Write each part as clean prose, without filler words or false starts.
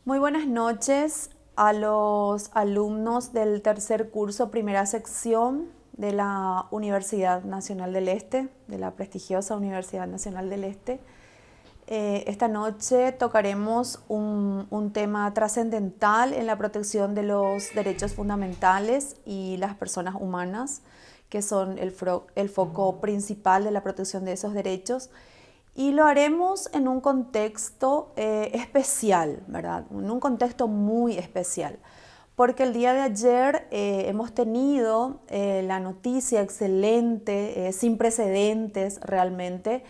Muy buenas noches a los alumnos del tercer curso, primera sección de la Universidad Nacional del Este, de la prestigiosa Universidad Nacional del Este. Esta noche tocaremos un tema trascendental en la protección de los derechos fundamentales y las personas humanas, que son el foco principal de la protección de esos derechos. Y lo haremos en un contexto especial, ¿verdad? En un contexto muy especial. Porque el día de ayer hemos tenido la noticia excelente, sin precedentes realmente,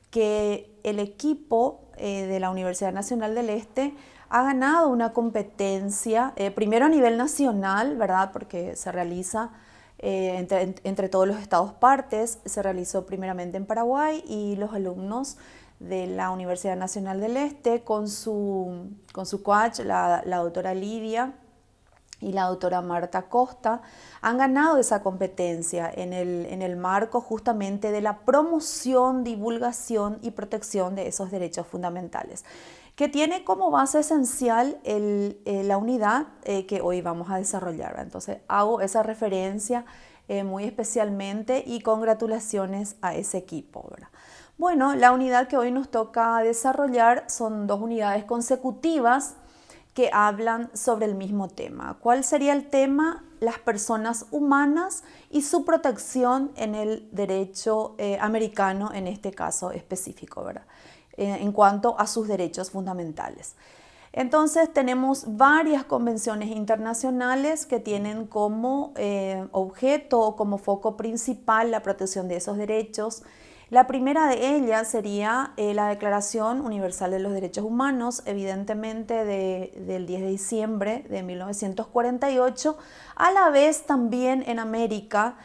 que el equipo de la Universidad Nacional del Este ha ganado una competencia, primero a nivel nacional, ¿verdad? Porque se realiza entre todos los estados partes, se realizó primeramente en Paraguay y los alumnos de la Universidad Nacional del Este con su coach, la doctora Lidia y la doctora Marta Costa, han ganado esa competencia en el marco justamente de la promoción, divulgación y protección de esos derechos fundamentales, que tiene como base esencial la unidad que hoy vamos a desarrollar. Entonces hago esa referencia muy especialmente y congratulaciones a ese equipo, ¿verdad? Bueno, la unidad que hoy nos toca desarrollar son dos unidades consecutivas que hablan sobre el mismo tema. ¿Cuál sería el tema? Las personas humanas y su protección en el derecho americano, en este caso específico, ¿verdad? En cuanto a sus derechos fundamentales. Entonces tenemos varias convenciones internacionales que tienen como objeto o como foco principal la protección de esos derechos. La primera de ellas sería la Declaración Universal de los Derechos Humanos, evidentemente del 10 de diciembre de 1948, a la vez también en América,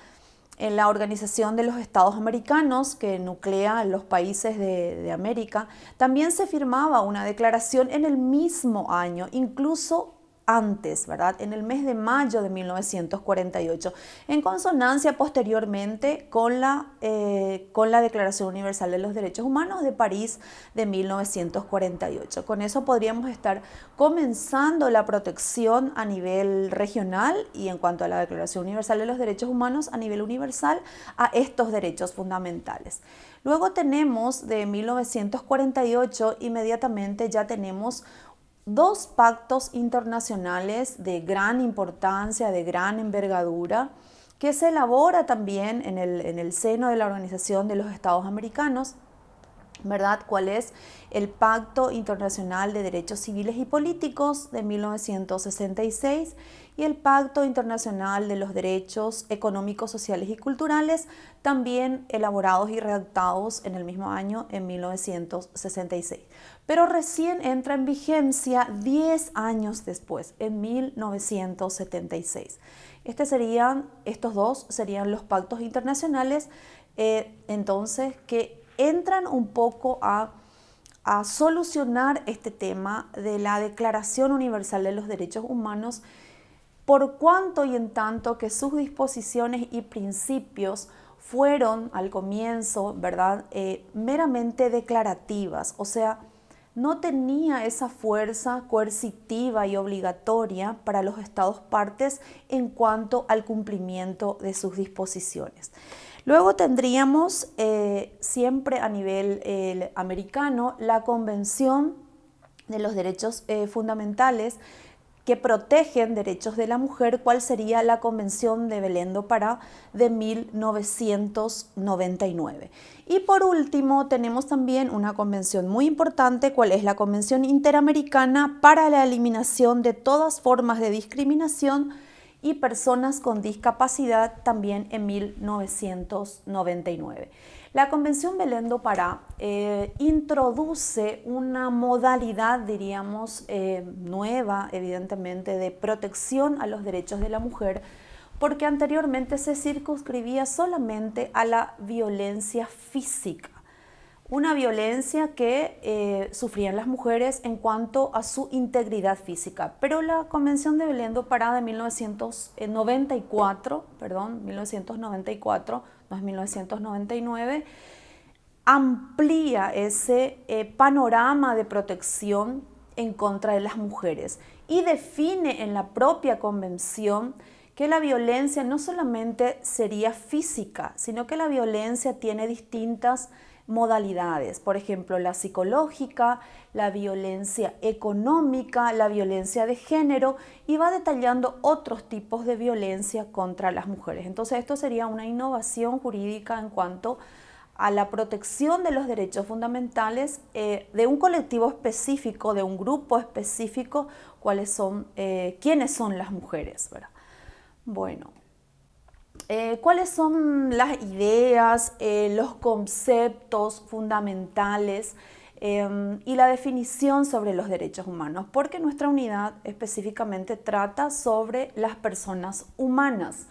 en la Organización de los Estados Americanos, que nuclea los países de América, también se firmaba una declaración en el mismo año, incluso antes, ¿verdad? En el mes de mayo de 1948, en consonancia posteriormente con la Declaración Universal de los Derechos Humanos de París de 1948. Con eso podríamos estar comenzando la protección a nivel regional y en cuanto a la Declaración Universal de los Derechos Humanos a nivel universal a estos derechos fundamentales. Luego tenemos de 1948, inmediatamente ya tenemos dos pactos internacionales de gran importancia, de gran envergadura, que se elabora también en el seno de la Organización de los Estados Americanos, ¿verdad? ¿Cuál es el Pacto Internacional de Derechos Civiles y Políticos de 1966 y el Pacto Internacional de los Derechos Económicos, Sociales y Culturales, también elaborados y redactados en el mismo año, en 1966? Pero recién entra en vigencia 10 años después, en 1976. Estos dos serían los pactos internacionales, entonces, que entran un poco a solucionar este tema de la Declaración Universal de los Derechos Humanos, por cuanto y en tanto que sus disposiciones y principios fueron al comienzo, ¿verdad?, meramente declarativas, o sea, no tenía esa fuerza coercitiva y obligatoria para los estados partes en cuanto al cumplimiento de sus disposiciones. Luego tendríamos siempre a nivel americano la Convención de los Derechos Fundamentales que protegen derechos de la mujer, cuál sería la Convención de Belém do Pará de 1999. Y por último tenemos también una convención muy importante, cuál es la Convención Interamericana para la Eliminación de todas formas de discriminación y personas con discapacidad, también en 1999. La Convención Belém do Pará introduce una modalidad, diríamos, nueva, evidentemente, de protección a los derechos de la mujer, porque anteriormente se circunscribía solamente a la violencia física. Una violencia que sufrían las mujeres en cuanto a su integridad física. Pero la Convención de Belém do Pará de 1994, no es 1999, amplía ese panorama de protección en contra de las mujeres y define en la propia convención que la violencia no solamente sería física, sino que la violencia tiene distintas modalidades, por ejemplo, la psicológica, la violencia económica, la violencia de género, y va detallando otros tipos de violencia contra las mujeres. Entonces, esto sería una innovación jurídica en cuanto a la protección de los derechos fundamentales de un colectivo específico, de un grupo específico, quiénes son las mujeres, ¿verdad? Bueno, ¿cuáles son las ideas, los conceptos fundamentales y la definición sobre los derechos humanos? Porque nuestra unidad específicamente trata sobre las personas humanas.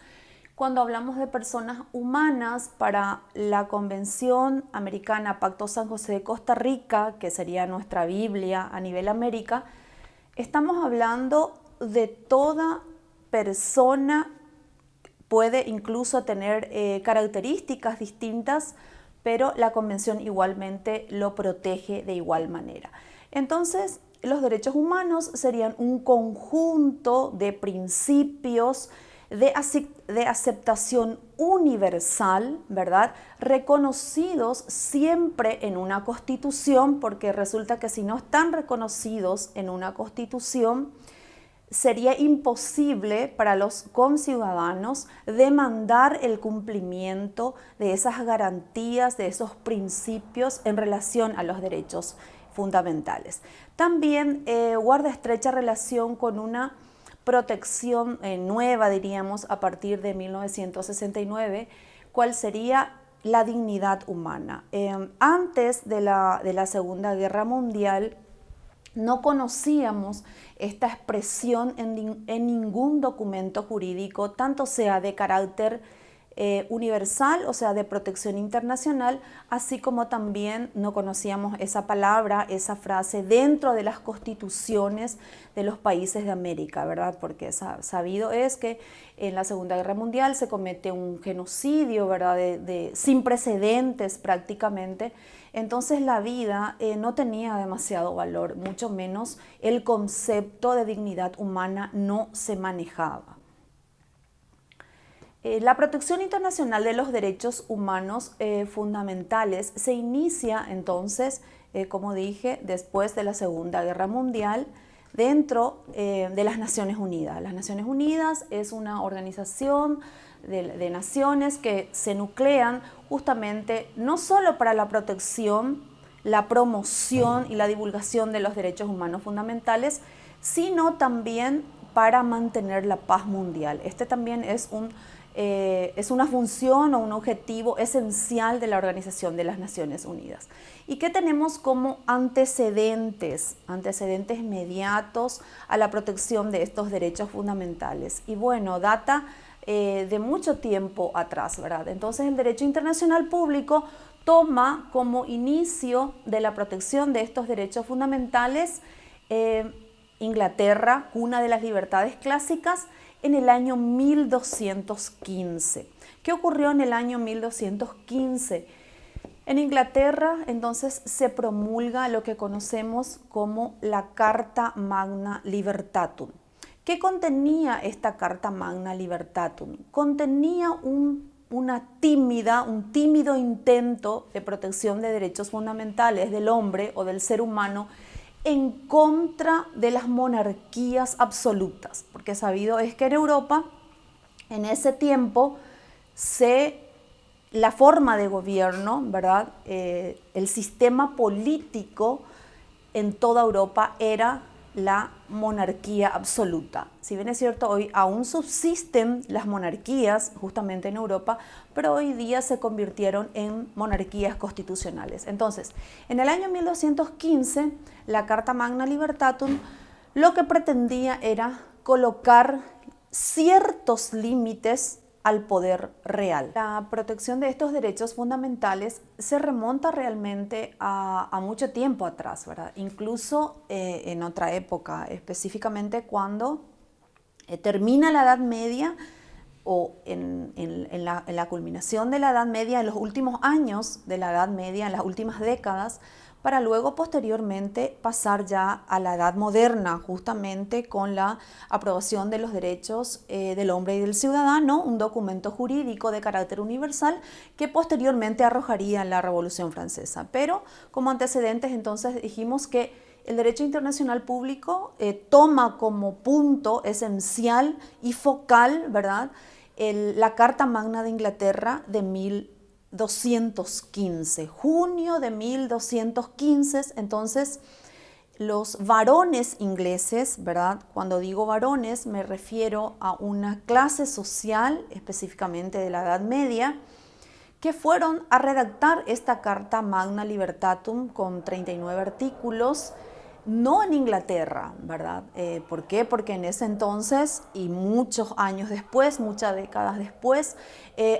Cuando hablamos de personas humanas, para la Convención Americana Pacto San José de Costa Rica, que sería nuestra Biblia a nivel América, estamos hablando de toda persona. Puede incluso tener características distintas, pero la Convención igualmente lo protege de igual manera. Entonces, los derechos humanos serían un conjunto de principios de aceptación universal, ¿verdad? Reconocidos siempre en una constitución, porque resulta que si no están reconocidos en una constitución, sería imposible para los conciudadanos demandar el cumplimiento de esas garantías, de esos principios en relación a los derechos fundamentales. También guarda estrecha relación con una protección nueva, diríamos, a partir de 1969, cuál sería la dignidad humana. Antes de la Segunda Guerra Mundial, no conocíamos esta expresión en ningún documento jurídico, tanto sea de carácter universal, o sea, de protección internacional, así como también no conocíamos esa palabra, esa frase dentro de las constituciones de los países de América, ¿verdad? Porque sabido es que en la Segunda Guerra Mundial se comete un genocidio, ¿verdad? Sin precedentes prácticamente. Entonces la vida no tenía demasiado valor, mucho menos el concepto de dignidad humana no se manejaba. La protección internacional de los derechos humanos fundamentales se inicia entonces, como dije, después de la Segunda Guerra Mundial, dentro de las Naciones Unidas. Las Naciones Unidas es una organización de naciones que se nuclean justamente no solo para la protección, la promoción y la divulgación de los derechos humanos fundamentales, sino también para mantener la paz mundial. Este también es una función o un objetivo esencial de la Organización de las Naciones Unidas. ¿Y qué tenemos como antecedentes inmediatos a la protección de estos derechos fundamentales? Y bueno, data de mucho tiempo atrás, ¿verdad? Entonces el derecho internacional público toma como inicio de la protección de estos derechos fundamentales Inglaterra, cuna de las libertades clásicas, en el año 1215. ¿Qué ocurrió en el año 1215? En Inglaterra, entonces, se promulga lo que conocemos como la Carta Magna Libertatum. ¿Qué contenía esta Carta Magna Libertatum? Contenía un tímido intento de protección de derechos fundamentales del hombre o del ser humano en contra de las monarquías absolutas, porque sabido es que en Europa, en ese tiempo, la forma de gobierno, ¿verdad? El sistema político en toda Europa era la monarquía absoluta. Si bien es cierto, hoy aún subsisten las monarquías justamente en Europa, pero hoy día se convirtieron en monarquías constitucionales. Entonces, en el año 1215, la Carta Magna Libertatum lo que pretendía era colocar ciertos límites al poder real. La protección de estos derechos fundamentales se remonta realmente a mucho tiempo atrás, ¿verdad? Incluso en otra época, específicamente cuando termina la Edad Media o en la culminación de la Edad Media, en los últimos años de la Edad Media, en las últimas décadas, para luego posteriormente pasar ya a la Edad Moderna, justamente con la aprobación de los derechos del hombre y del ciudadano, un documento jurídico de carácter universal que posteriormente arrojaría la Revolución Francesa. Pero como antecedentes entonces dijimos que el derecho internacional público toma como punto esencial y focal, ¿verdad?, la Carta Magna de Inglaterra de 1215, junio de 1215. Entonces, los varones ingleses, ¿verdad? Cuando digo varones me refiero a una clase social, específicamente de la Edad Media, que fueron a redactar esta Carta Magna Libertatum con 39 artículos, no en Inglaterra, ¿verdad? ¿Por qué? Porque en ese entonces y muchos años después, muchas décadas después,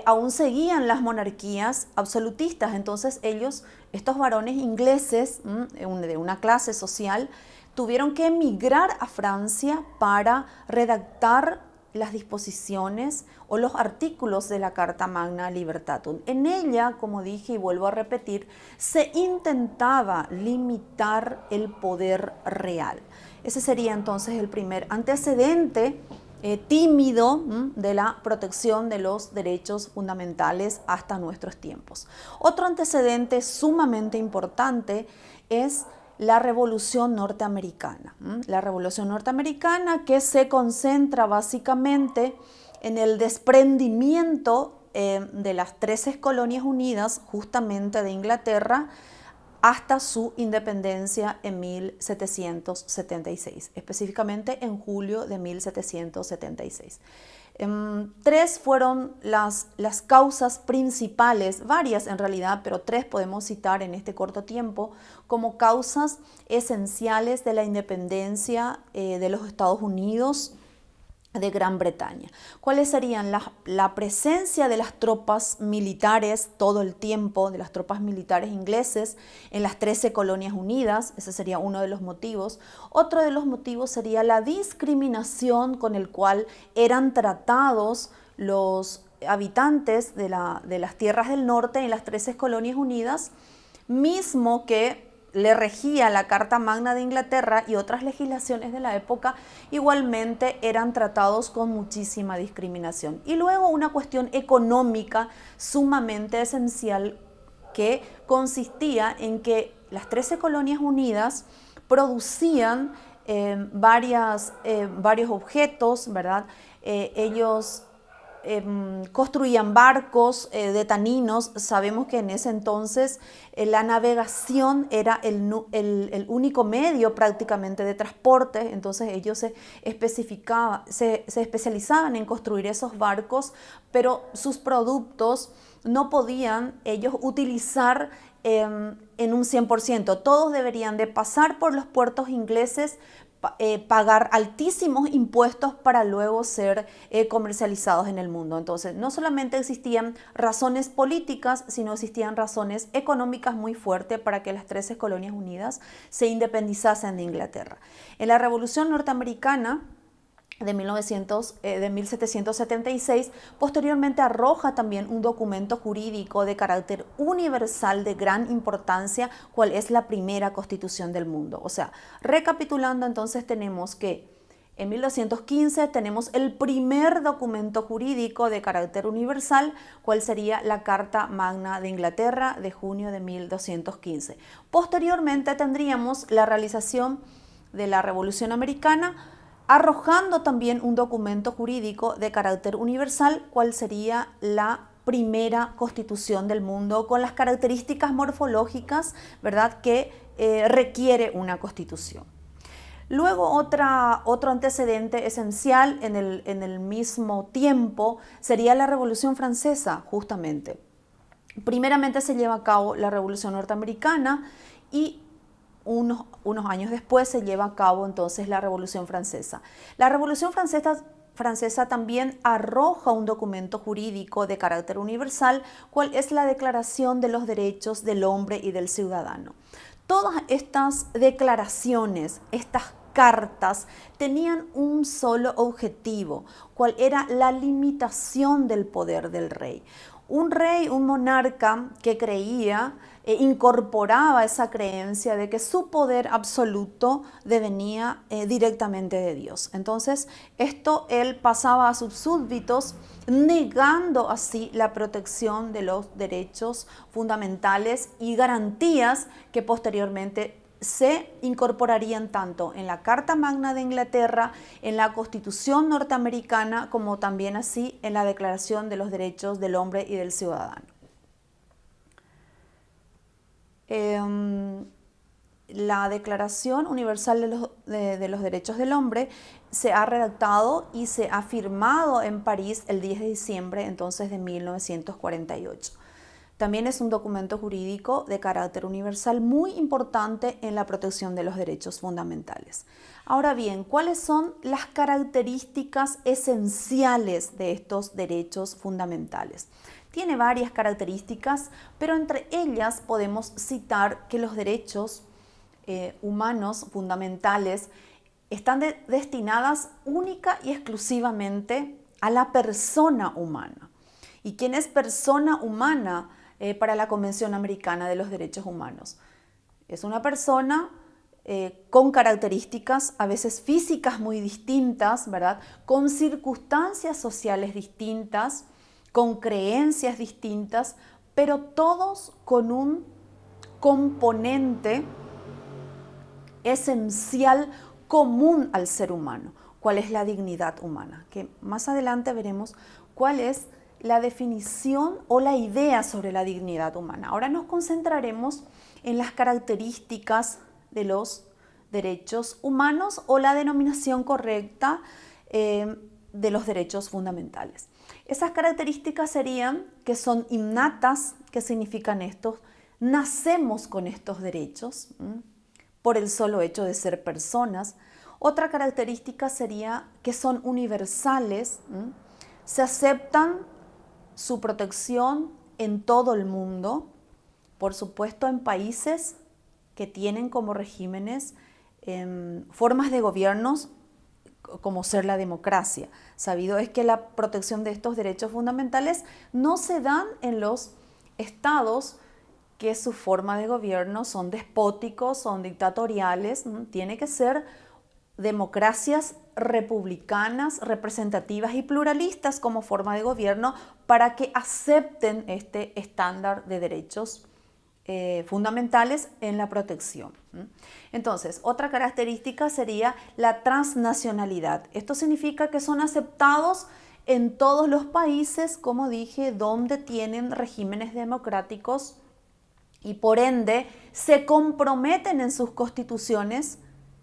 aún seguían las monarquías absolutistas. Entonces ellos, estos varones ingleses de una clase social, tuvieron que emigrar a Francia para redactar las disposiciones o los artículos de la Carta Magna Libertatum. En ella, como dije y vuelvo a repetir, se intentaba limitar el poder real. Ese sería entonces el primer antecedente tímido de la protección de los derechos fundamentales hasta nuestros tiempos. Otro antecedente sumamente importante es la Revolución Norteamericana. La Revolución Norteamericana, que se concentra básicamente en el desprendimiento de las 13 colonias unidas, justamente de Inglaterra, hasta su independencia en 1776, específicamente en julio de 1776. Tres fueron las causas principales, varias en realidad, pero tres podemos citar en este corto tiempo como causas esenciales de la independencia de los Estados Unidos de Gran Bretaña. ¿Cuáles serían? La presencia de las tropas militares todo el tiempo, de las tropas militares ingleses en las 13 colonias unidas. Ese sería uno de los motivos. Otro de los motivos sería la discriminación con el cual eran tratados los habitantes de las tierras del norte en las 13 colonias unidas, mismo que le regía la Carta Magna de Inglaterra y otras legislaciones de la época, igualmente eran tratados con muchísima discriminación. Y luego una cuestión económica sumamente esencial que consistía en que las 13 colonias unidas producían varios objetos, ¿verdad? Ellos construían barcos de taninos. Sabemos que en ese entonces la navegación era el único medio prácticamente de transporte. Entonces ellos se especializaban en construir esos barcos, pero sus productos no podían ellos utilizar en un 100%. Todos deberían de pasar por los puertos ingleses, pagar altísimos impuestos para luego ser comercializados en el mundo. Entonces, no solamente existían razones políticas, sino existían razones económicas muy fuertes para que las 13 colonias unidas se independizasen de Inglaterra. En la Revolución Norteamericana de 1776, posteriormente arroja también un documento jurídico de carácter universal de gran importancia, cual es la primera Constitución del mundo. O sea, recapitulando, entonces tenemos que en 1215 tenemos el primer documento jurídico de carácter universal, cual sería la Carta Magna de Inglaterra de junio de 1215. Posteriormente tendríamos la realización de la Revolución Americana, arrojando también un documento jurídico de carácter universal, cual sería la primera constitución del mundo con las características morfológicas, ¿verdad?, que requiere una constitución. Luego otro antecedente esencial en el mismo tiempo sería la Revolución Francesa, justamente. Primeramente se lleva a cabo la Revolución Norteamericana y unos años después se lleva a cabo entonces la Revolución Francesa. La Revolución Francesa también arroja un documento jurídico de carácter universal, cual es la Declaración de los Derechos del Hombre y del Ciudadano. Todas estas declaraciones, estas cartas, tenían un solo objetivo, cual era la limitación del poder del rey. Un rey, un monarca que creía incorporaba esa creencia de que su poder absoluto devenía directamente de Dios. Entonces, esto él pasaba a sus súbditos, negando así la protección de los derechos fundamentales y garantías que posteriormente se incorporarían tanto en la Carta Magna de Inglaterra, en la Constitución norteamericana, como también así en la Declaración de los Derechos del Hombre y del Ciudadano. La Declaración Universal de los Derechos del Hombre se ha redactado y se ha firmado en París el 10 de diciembre entonces de 1948. También es un documento jurídico de carácter universal muy importante en la protección de los derechos fundamentales. Ahora bien, ¿cuáles son las características esenciales de estos derechos fundamentales? Tiene varias características, pero entre ellas podemos citar que los derechos humanos fundamentales están destinadas única y exclusivamente a la persona humana. ¿Y quién es persona humana para la Convención Americana de los Derechos Humanos? Es una persona con características a veces físicas muy distintas, ¿verdad? Con circunstancias sociales distintas, con creencias distintas, pero todos con un componente esencial común al ser humano. ¿Cuál es la dignidad humana? Que más adelante veremos cuál es la definición o la idea sobre la dignidad humana. Ahora nos concentraremos en las características de los derechos humanos o la denominación correcta de los derechos fundamentales. Esas características serían que son innatas. ¿Qué significan estos? Nacemos con estos derechos por el solo hecho de ser personas. Otra característica sería que son universales, se aceptan su protección en todo el mundo, por supuesto en países que tienen como regímenes formas de gobiernos como ser la democracia. Sabido es que la protección de estos derechos fundamentales no se dan en los estados que su forma de gobierno son despóticos, son dictatoriales. Tiene que ser democracias republicanas, representativas y pluralistas como forma de gobierno para que acepten este estándar de derechos fundamentales en la protección. Entonces, otra característica sería la transnacionalidad. Esto significa que son aceptados en todos los países, como dije, donde tienen regímenes democráticos y por ende se comprometen en sus constituciones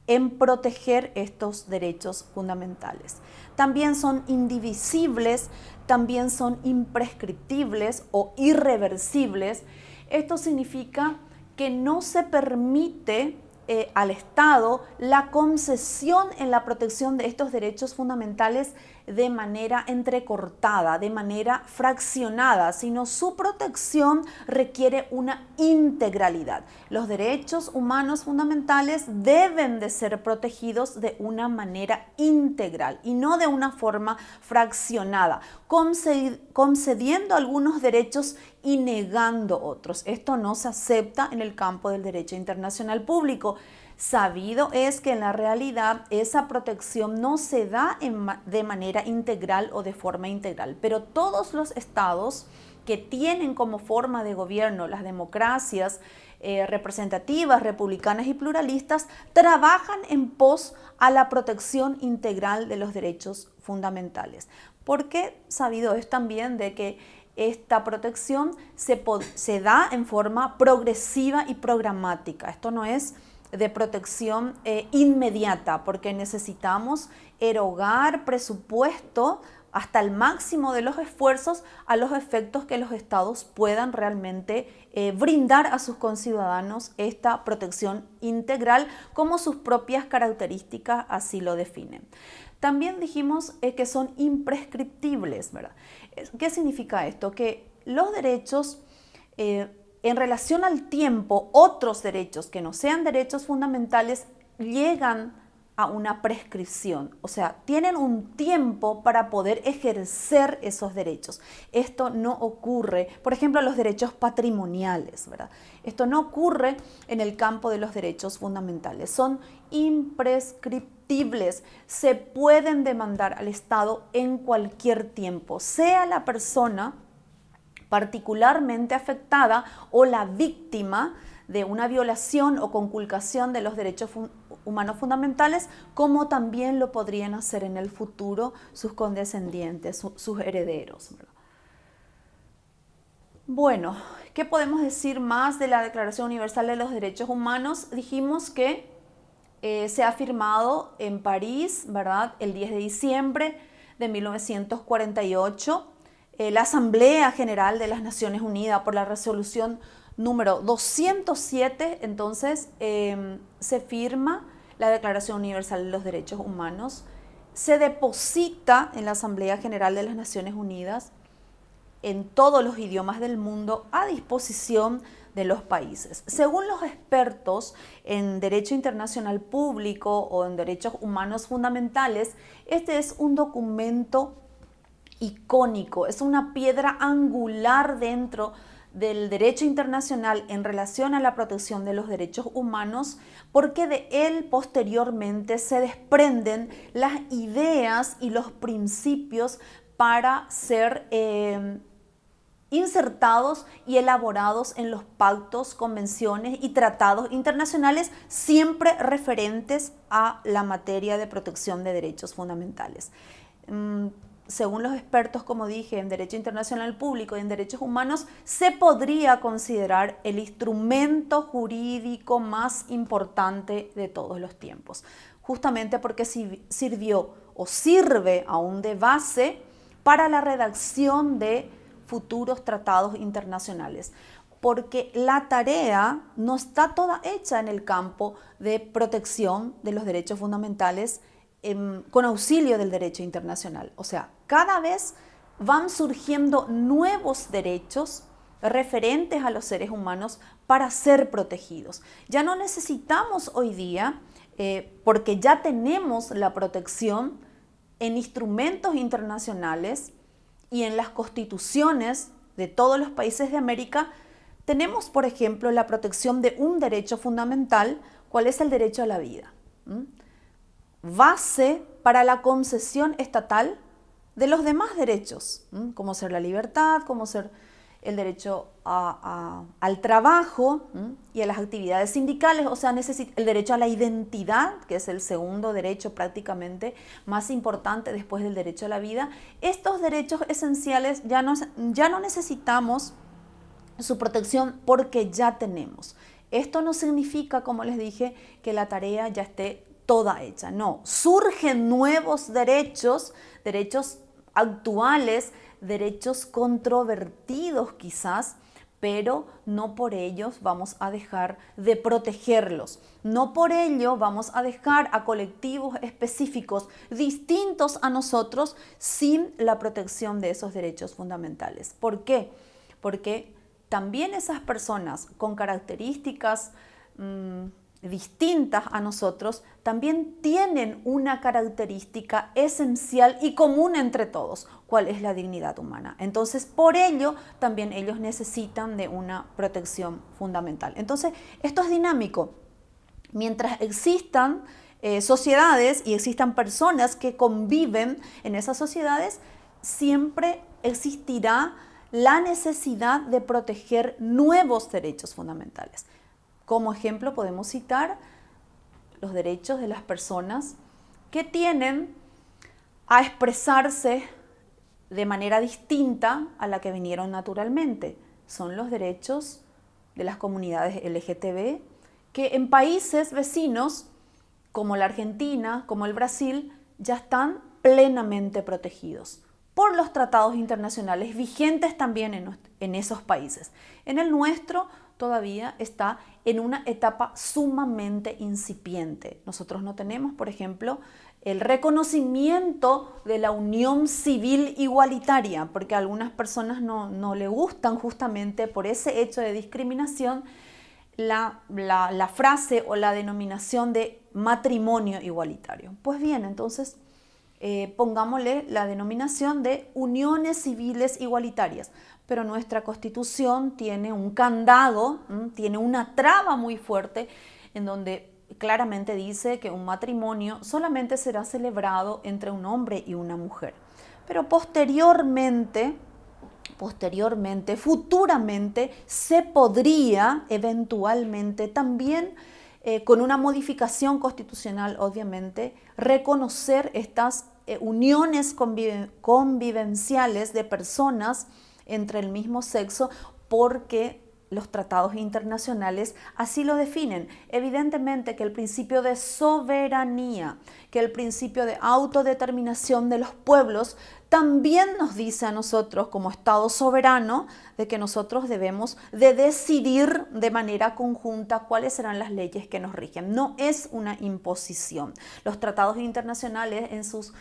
en proteger estos derechos fundamentales. También son indivisibles, también son imprescriptibles o irreversibles. Esto significa que no se permite al Estado la concesión en la protección de estos derechos fundamentales de manera entrecortada, de manera fraccionada, sino su protección requiere una integralidad. Los derechos humanos fundamentales deben de ser protegidos de una manera integral y no de una forma fraccionada, concediendo algunos derechos y negando otros. Esto no se acepta en el campo del derecho internacional público. Sabido es que en la realidad esa protección no se da de manera integral o de forma integral, pero todos los estados que tienen como forma de gobierno las democracias representativas, republicanas y pluralistas, trabajan en pos a la protección integral de los derechos fundamentales. Porque sabido es también de que esta protección se da en forma progresiva y programática. Esto no es de protección inmediata, porque necesitamos erogar presupuesto hasta el máximo de los esfuerzos a los efectos que los estados puedan realmente brindar a sus conciudadanos esta protección integral como sus propias características así lo definen. También dijimos que son imprescriptibles, ¿verdad? ¿Qué significa esto? Que los derechos en relación al tiempo, otros derechos que no sean derechos fundamentales llegan a una prescripción, o sea, tienen un tiempo para poder ejercer esos derechos. Esto no ocurre, por ejemplo, los derechos patrimoniales, ¿verdad? Esto no ocurre en el campo de los derechos fundamentales, son imprescriptibles, se pueden demandar al Estado en cualquier tiempo, sea la persona particularmente afectada o la víctima de una violación o conculcación de los derechos humanos fundamentales, como también lo podrían hacer en el futuro sus condescendientes, sus herederos. Bueno, ¿qué podemos decir más de la Declaración Universal de los Derechos Humanos? Dijimos que se ha firmado en París, ¿verdad?, el 10 de diciembre de 1948. La Asamblea General de las Naciones Unidas, por la resolución número 207, entonces se firma la Declaración Universal de los Derechos Humanos, se deposita en la Asamblea General de las Naciones Unidas en todos los idiomas del mundo a disposición de los países. Según los expertos en Derecho Internacional Público o en Derechos Humanos Fundamentales, este es un documento icónico, es una piedra angular dentro del derecho internacional en relación a la protección de los derechos humanos, porque de él posteriormente se desprenden las ideas y los principios para ser insertados y elaborados en los pactos, convenciones y tratados internacionales, siempre referentes a la materia de protección de derechos fundamentales. Según los expertos, como dije, en Derecho Internacional Público y en Derechos Humanos, se podría considerar el instrumento jurídico más importante de todos los tiempos, justamente porque sirvió o sirve aún de base para la redacción de futuros tratados internacionales, porque la tarea no está toda hecha en el campo de protección de los derechos fundamentales con auxilio del derecho internacional. O sea, cada vez van surgiendo nuevos derechos referentes a los seres humanos para ser protegidos. Ya no necesitamos hoy día, porque ya tenemos la protección en instrumentos internacionales y en las constituciones de todos los países de América, tenemos, por ejemplo, la protección de un derecho fundamental, ¿cuál es el derecho a la vida? Base para la concesión estatal de los demás derechos, como ser la libertad, como ser el derecho al trabajo y a las actividades sindicales, o sea, el derecho a la identidad, que es el segundo derecho prácticamente más importante después del derecho a la vida. Estos derechos esenciales ya no necesitamos su protección porque ya tenemos. Esto no significa, como les dije, que la tarea ya esté toda hecha. No, surgen nuevos derechos actuales, derechos controvertidos quizás, pero no por ellos vamos a dejar de protegerlos. No por ello vamos a dejar a colectivos específicos distintos a nosotros sin la protección de esos derechos fundamentales. ¿Por qué? Porque también esas personas con características distintas a nosotros también tienen una característica esencial y común entre todos, ¿cuál es la dignidad humana? Entonces, por ello, también ellos necesitan de una protección fundamental. Entonces, esto es dinámico. Mientras existan sociedades y existan personas que conviven en esas sociedades, siempre existirá la necesidad de proteger nuevos derechos fundamentales. Como ejemplo podemos citar los derechos de las personas que tienen a expresarse de manera distinta a la que vinieron naturalmente. Son los derechos de las comunidades LGTB que en países vecinos como la Argentina, como el Brasil, ya están plenamente protegidos por los tratados internacionales vigentes también en esos países. En el nuestro todavía está en una etapa sumamente incipiente. Nosotros no tenemos, por ejemplo, el reconocimiento de la unión civil igualitaria, porque a algunas personas no le gustan justamente por ese hecho de discriminación la frase o la denominación de matrimonio igualitario. Pues bien, entonces pongámosle la denominación de uniones civiles igualitarias, pero nuestra Constitución tiene un candado, tiene una traba muy fuerte en donde claramente dice que un matrimonio solamente será celebrado entre un hombre y una mujer. Pero futuramente, se podría eventualmente también, con una modificación constitucional, obviamente, reconocer estas uniones convivenciales de personas entre el mismo sexo, porque los tratados internacionales así lo definen. Evidentemente que el principio de soberanía, que el principio de autodeterminación de los pueblos también nos dice a nosotros como Estado soberano de que nosotros debemos de decidir de manera conjunta cuáles serán las leyes que nos rigen. No es una imposición. Los tratados internacionales en sus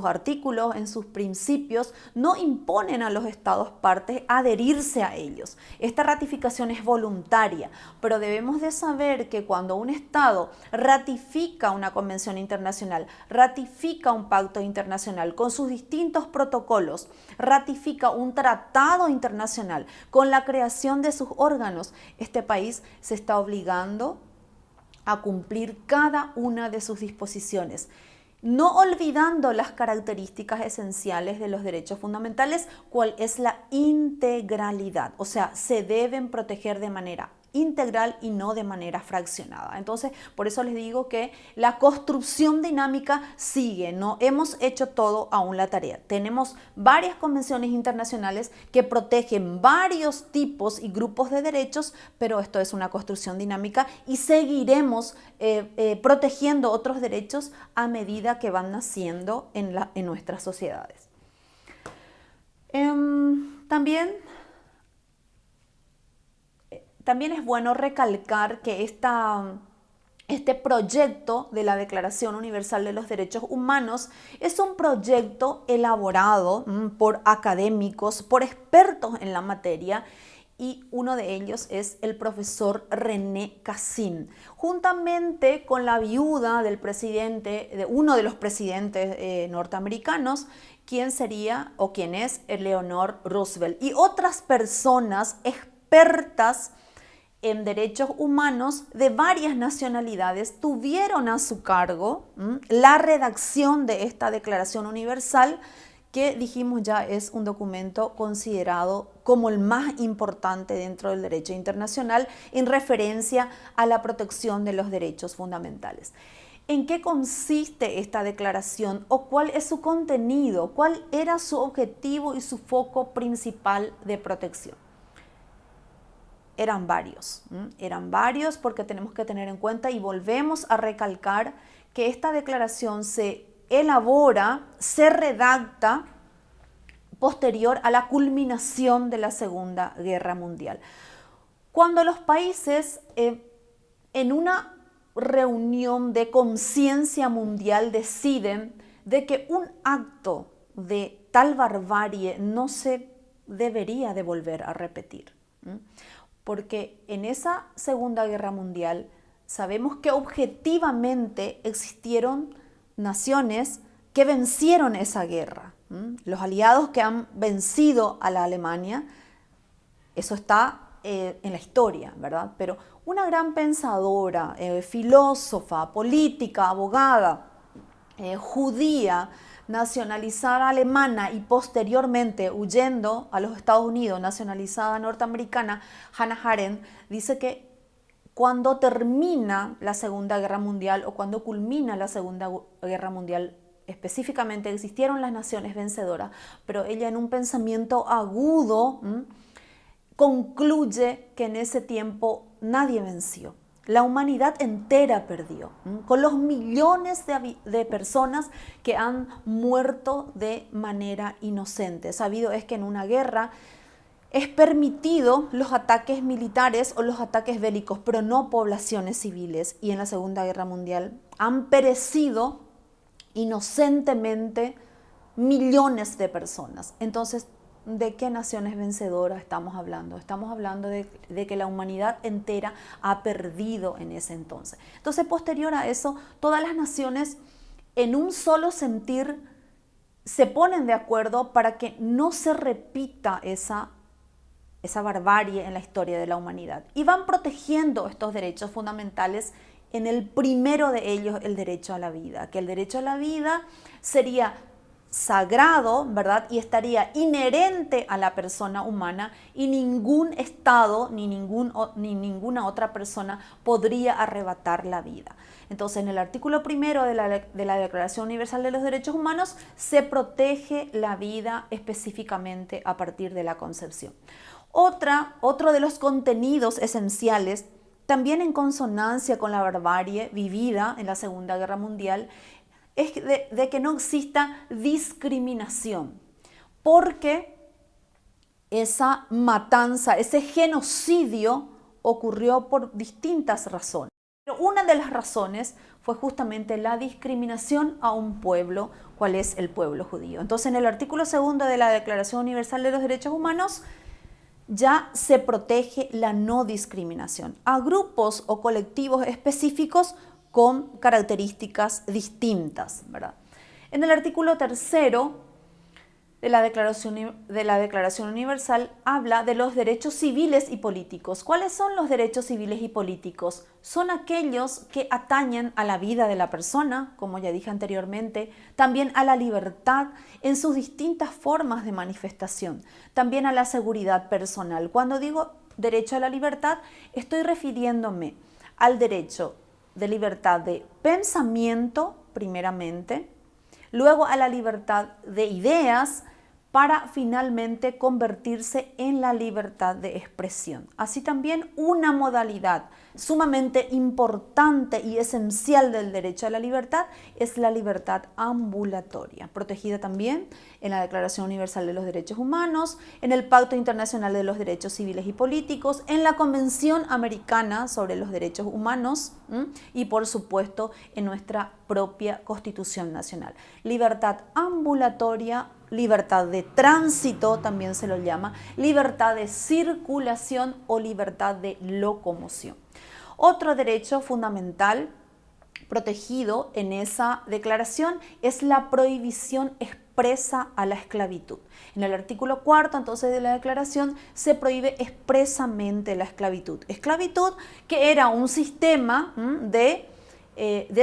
artículos, en sus principios, no imponen a los Estados partes adherirse a ellos. Esta ratificación es voluntaria, pero debemos de saber que cuando un Estado ratifica una convención internacional, ratifica un pacto internacional con sus distintos protocolos, ratifica un tratado internacional con la creación de sus órganos, este país se está obligando a cumplir cada una de sus disposiciones, no olvidando las características esenciales de los derechos fundamentales, cuál es la integralidad. O sea, se deben proteger de manera integral y no de manera fraccionada. Entonces, por eso les digo que la construcción dinámica sigue, no hemos hecho todo aún la tarea. Tenemos varias convenciones internacionales que protegen varios tipos y grupos de derechos, pero esto es una construcción dinámica y seguiremos protegiendo otros derechos a medida que van naciendo en nuestras sociedades. También es bueno recalcar que este proyecto de la Declaración Universal de los Derechos Humanos es un proyecto elaborado por académicos, por expertos en la materia, y uno de ellos es el profesor René Cassin, juntamente con la viuda del presidente, de uno de los presidentes norteamericanos, quien es Eleanor Roosevelt, y otras personas expertas en derechos humanos de varias nacionalidades tuvieron a su cargo la redacción de esta Declaración Universal, que dijimos ya es un documento considerado como el más importante dentro del derecho internacional en referencia a la protección de los derechos fundamentales. ¿En qué consiste esta declaración o cuál es su contenido? ¿Cuál era su objetivo y su foco principal de protección? Eran varios porque tenemos que tener en cuenta, y volvemos a recalcar, que esta declaración se elabora, se redacta posterior a la culminación de la Segunda Guerra Mundial. Cuando los países en una reunión de conciencia mundial deciden de que un acto de tal barbarie no se debería de volver a repetir. Porque en esa Segunda Guerra Mundial sabemos que objetivamente existieron naciones que vencieron esa guerra. Los aliados que han vencido a la Alemania, eso está en la historia, ¿verdad? Pero una gran pensadora, filósofa, política, abogada, judía, nacionalizada alemana y posteriormente huyendo a los Estados Unidos, nacionalizada norteamericana, Hannah Arendt, dice que cuando termina la Segunda Guerra Mundial o cuando culmina la Segunda Guerra Mundial, específicamente existieron las naciones vencedoras, pero ella en un pensamiento agudo concluye que en ese tiempo nadie venció. La humanidad entera perdió, con los millones de personas que han muerto de manera inocente. Sabido es que en una guerra es permitido los ataques militares o los ataques bélicos, pero no poblaciones civiles. Y en la Segunda Guerra Mundial han perecido inocentemente millones de personas. Entonces, ¿de qué naciones vencedoras estamos hablando? Estamos hablando de que la humanidad entera ha perdido en ese entonces. Entonces, posterior a eso, todas las naciones en un solo sentir se ponen de acuerdo para que no se repita esa barbarie en la historia de la humanidad. Y van protegiendo estos derechos fundamentales. En el primero de ellos, el derecho a la vida, que el derecho a la vida sería sagrado, ¿verdad? Y estaría inherente a la persona humana y ningún Estado ni ninguna otra persona podría arrebatar la vida. Entonces, en el artículo primero de la Declaración Universal de los Derechos Humanos se protege la vida específicamente a partir de la concepción. Otro de los contenidos esenciales, también en consonancia con la barbarie vivida en la Segunda Guerra Mundial, es de que no exista discriminación, porque esa matanza, ese genocidio ocurrió por distintas razones. Pero una de las razones fue justamente la discriminación a un pueblo, cual es el pueblo judío. Entonces, en el artículo 2 de la Declaración Universal de los Derechos Humanos, ya se protege la no discriminación a grupos o colectivos específicos con características distintas, ¿verdad? En el artículo 3 de la Declaración Universal habla de los derechos civiles y políticos. ¿Cuáles son los derechos civiles y políticos? Son aquellos que atañen a la vida de la persona, como ya dije anteriormente, también a la libertad en sus distintas formas de manifestación, también a la seguridad personal. Cuando digo derecho a la libertad, estoy refiriéndome al derecho de libertad de pensamiento, primeramente, luego a la libertad de ideas, para finalmente convertirse en la libertad de expresión. Así también una modalidad sumamente importante y esencial del derecho a la libertad es la libertad ambulatoria, protegida también en la Declaración Universal de los Derechos Humanos, en el Pacto Internacional de los Derechos Civiles y Políticos, en la Convención Americana sobre los Derechos Humanos y, por supuesto, en nuestra propia Constitución Nacional. Libertad ambulatoria, libertad de tránsito también se lo llama, libertad de circulación o libertad de locomoción. Otro derecho fundamental protegido en esa declaración es la prohibición expresa a la esclavitud. En el artículo 4 entonces de la declaración se prohíbe expresamente la esclavitud. Esclavitud que era un sistema de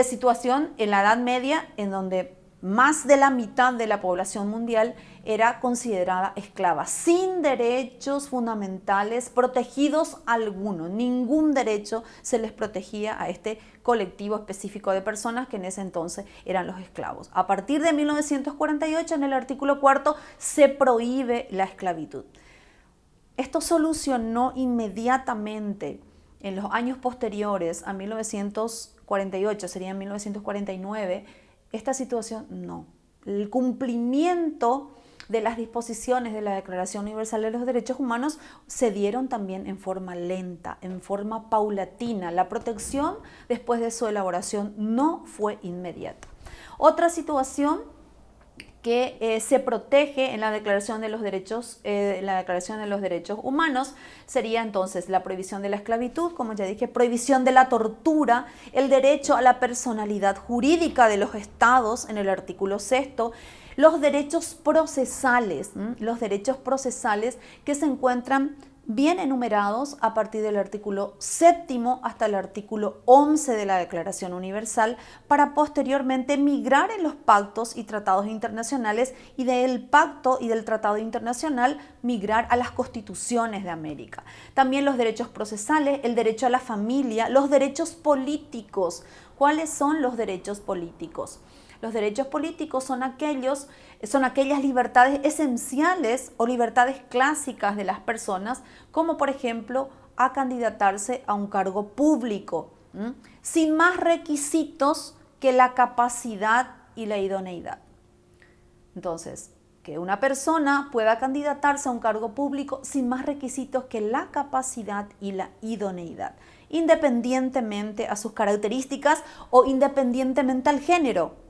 situación en la Edad Media en donde más de la mitad de la población mundial era considerada esclava, sin derechos fundamentales protegidos algunos. Ningún derecho se les protegía a este colectivo específico de personas que en ese entonces eran los esclavos. A partir de 1948, en el artículo 4, se prohíbe la esclavitud. Esto solucionó inmediatamente en los años posteriores a 1948, sería en 1949, esta situación no. El cumplimiento de las disposiciones de la Declaración Universal de los Derechos Humanos se dieron también en forma lenta, en forma paulatina. La protección después de su elaboración no fue inmediata. Otra situación que se protege en la Declaración de los Derechos Humanos sería entonces la prohibición de la esclavitud, como ya dije, prohibición de la tortura, el derecho a la personalidad jurídica de los estados en el artículo 6, los derechos procesales que se encuentran bien enumerados a partir del artículo 7 hasta el artículo 11 de la Declaración Universal, para posteriormente migrar en los pactos y tratados internacionales y del pacto y del tratado internacional migrar a las constituciones de América. También los derechos procesales, el derecho a la familia, los derechos políticos. ¿Cuáles son los derechos políticos? Los derechos políticos son aquellas libertades esenciales o libertades clásicas de las personas, como por ejemplo a candidatarse a un cargo público, sin más requisitos que la capacidad y la idoneidad. Entonces, que una persona pueda candidatarse a un cargo público sin más requisitos que la capacidad y la idoneidad, independientemente a sus características o independientemente al género.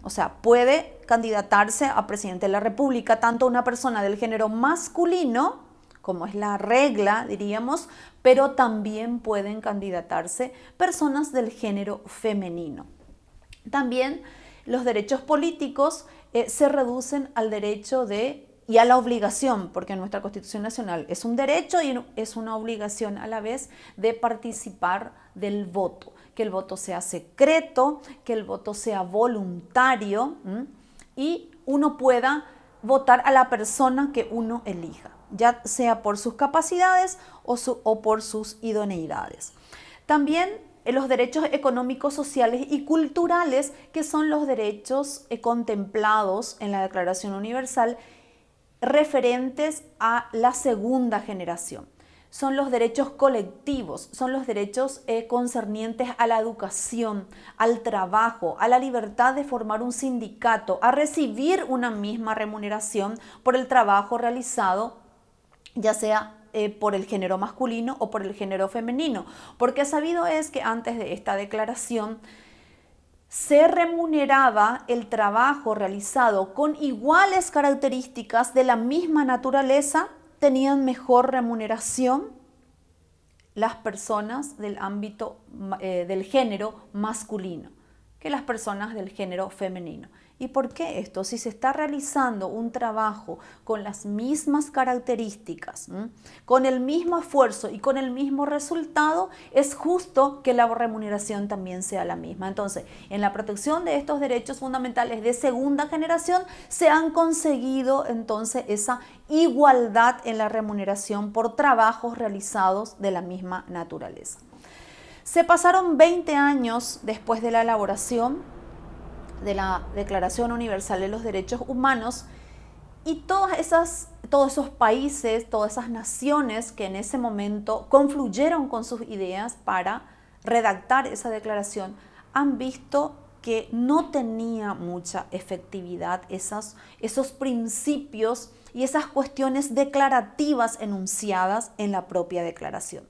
O sea, puede candidatarse a presidente de la República tanto una persona del género masculino, como es la regla, diríamos, pero también pueden candidatarse personas del género femenino. También los derechos políticos se reducen al derecho y a la obligación, porque en nuestra Constitución Nacional es un derecho y es una obligación a la vez de participar del voto, que el voto sea secreto, que el voto sea voluntario y uno pueda votar a la persona que uno elija, ya sea por sus capacidades o por sus idoneidades. También los derechos económicos, sociales y culturales, que son los derechos contemplados en la Declaración Universal referentes a la segunda generación. Son los derechos colectivos, son los derechos concernientes a la educación, al trabajo, a la libertad de formar un sindicato, a recibir una misma remuneración por el trabajo realizado, ya sea por el género masculino o por el género femenino, porque sabido es que antes de esta declaración se remuneraba el trabajo realizado con iguales características de la misma naturaleza, tenían mejor remuneración las personas del ámbito del género masculino que las personas del género femenino. ¿Y por qué esto? Si se está realizando un trabajo con las mismas características, con el mismo esfuerzo y con el mismo resultado, es justo que la remuneración también sea la misma. Entonces, en la protección de estos derechos fundamentales de segunda generación, se han conseguido entonces esa igualdad en la remuneración por trabajos realizados de la misma naturaleza. Se pasaron 20 años después de la elaboración de la Declaración Universal de los Derechos Humanos y todos esos países, todas esas naciones que en ese momento confluyeron con sus ideas para redactar esa declaración, han visto que no tenía mucha efectividad esos principios y esas cuestiones declarativas enunciadas en la propia declaración,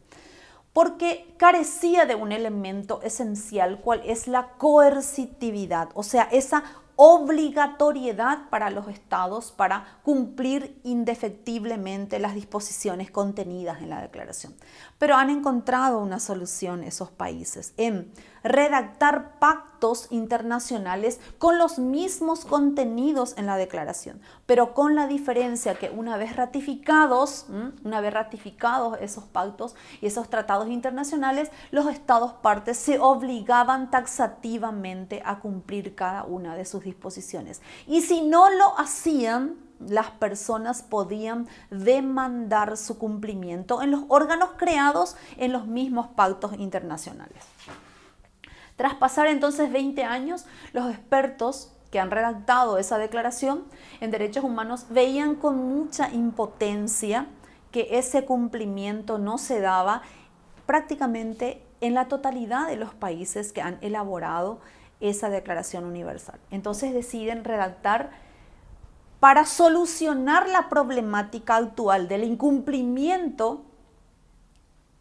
porque carecía de un elemento esencial, cual es la coercitividad, o sea, esa obligatoriedad para los estados para cumplir indefectiblemente las disposiciones contenidas en la declaración. Pero han encontrado una solución esos países en redactar pactos internacionales con los mismos contenidos en la declaración, pero con la diferencia que una vez ratificados esos pactos y esos tratados internacionales, los estados partes se obligaban taxativamente a cumplir cada una de sus disposiciones. Y si no lo hacían, las personas podían demandar su cumplimiento en los órganos creados en los mismos pactos internacionales. Tras pasar entonces 20 años, los expertos que han redactado esa declaración en derechos humanos veían con mucha impotencia que ese cumplimiento no se daba prácticamente en la totalidad de los países que han elaborado esa Declaración Universal. Entonces deciden redactar para solucionar la problemática actual del incumplimiento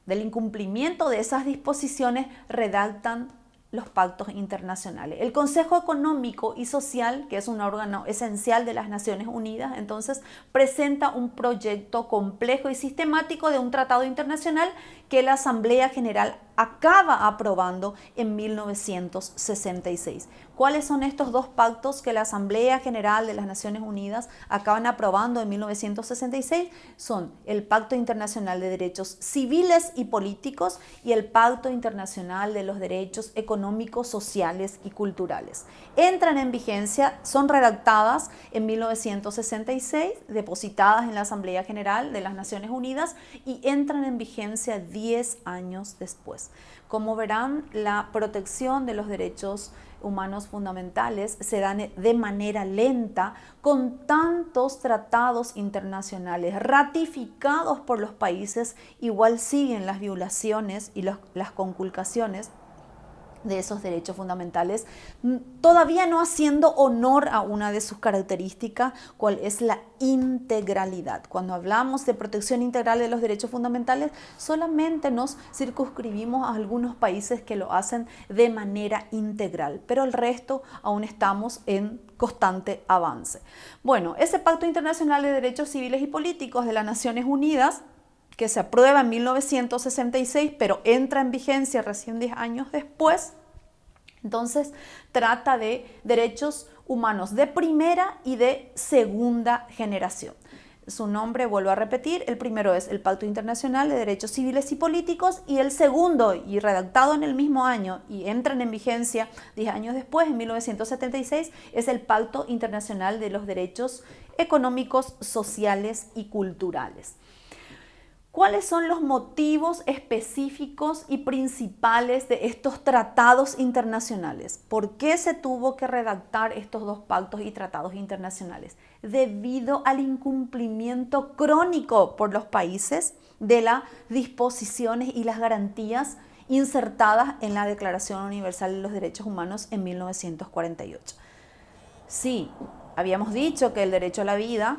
de esas disposiciones, redactan los pactos internacionales. El Consejo Económico y Social, que es un órgano esencial de las Naciones Unidas, entonces presenta un proyecto complejo y sistemático de un tratado internacional que la Asamblea General acaba aprobando en 1966. ¿Cuáles son estos dos pactos que la Asamblea General de las Naciones Unidas acaban aprobando en 1966? Son el Pacto Internacional de Derechos Civiles y Políticos y el Pacto Internacional de los Derechos Económicos, Sociales y Culturales. Entran en vigencia, son redactadas en 1966, depositadas en la Asamblea General de las Naciones Unidas y entran en vigencia 10 años después. Como verán, la protección de los derechos humanos fundamentales se dan de manera lenta con tantos tratados internacionales ratificados por los países. Igual siguen las violaciones y las conculcaciones de esos derechos fundamentales, todavía no haciendo honor a una de sus características, cuál es la integralidad. Cuando hablamos de protección integral de los derechos fundamentales, solamente nos circunscribimos a algunos países que lo hacen de manera integral, pero el resto aún estamos en constante avance. Bueno, ese Pacto Internacional de Derechos Civiles y Políticos de las Naciones Unidas, que se aprueba en 1966, pero entra en vigencia recién 10 años después, entonces trata de derechos humanos de primera y de segunda generación. Su nombre, vuelvo a repetir, el primero es el Pacto Internacional de Derechos Civiles y Políticos, y el segundo, y redactado en el mismo año y entran en vigencia 10 años después, en 1976, es el Pacto Internacional de los Derechos Económicos, Sociales y Culturales. ¿Cuáles son los motivos específicos y principales de estos tratados internacionales? ¿Por qué se tuvo que redactar estos dos pactos y tratados internacionales? Debido al incumplimiento crónico por los países de las disposiciones y las garantías insertadas en la Declaración Universal de los Derechos Humanos en 1948. Sí, habíamos dicho que el derecho a la vida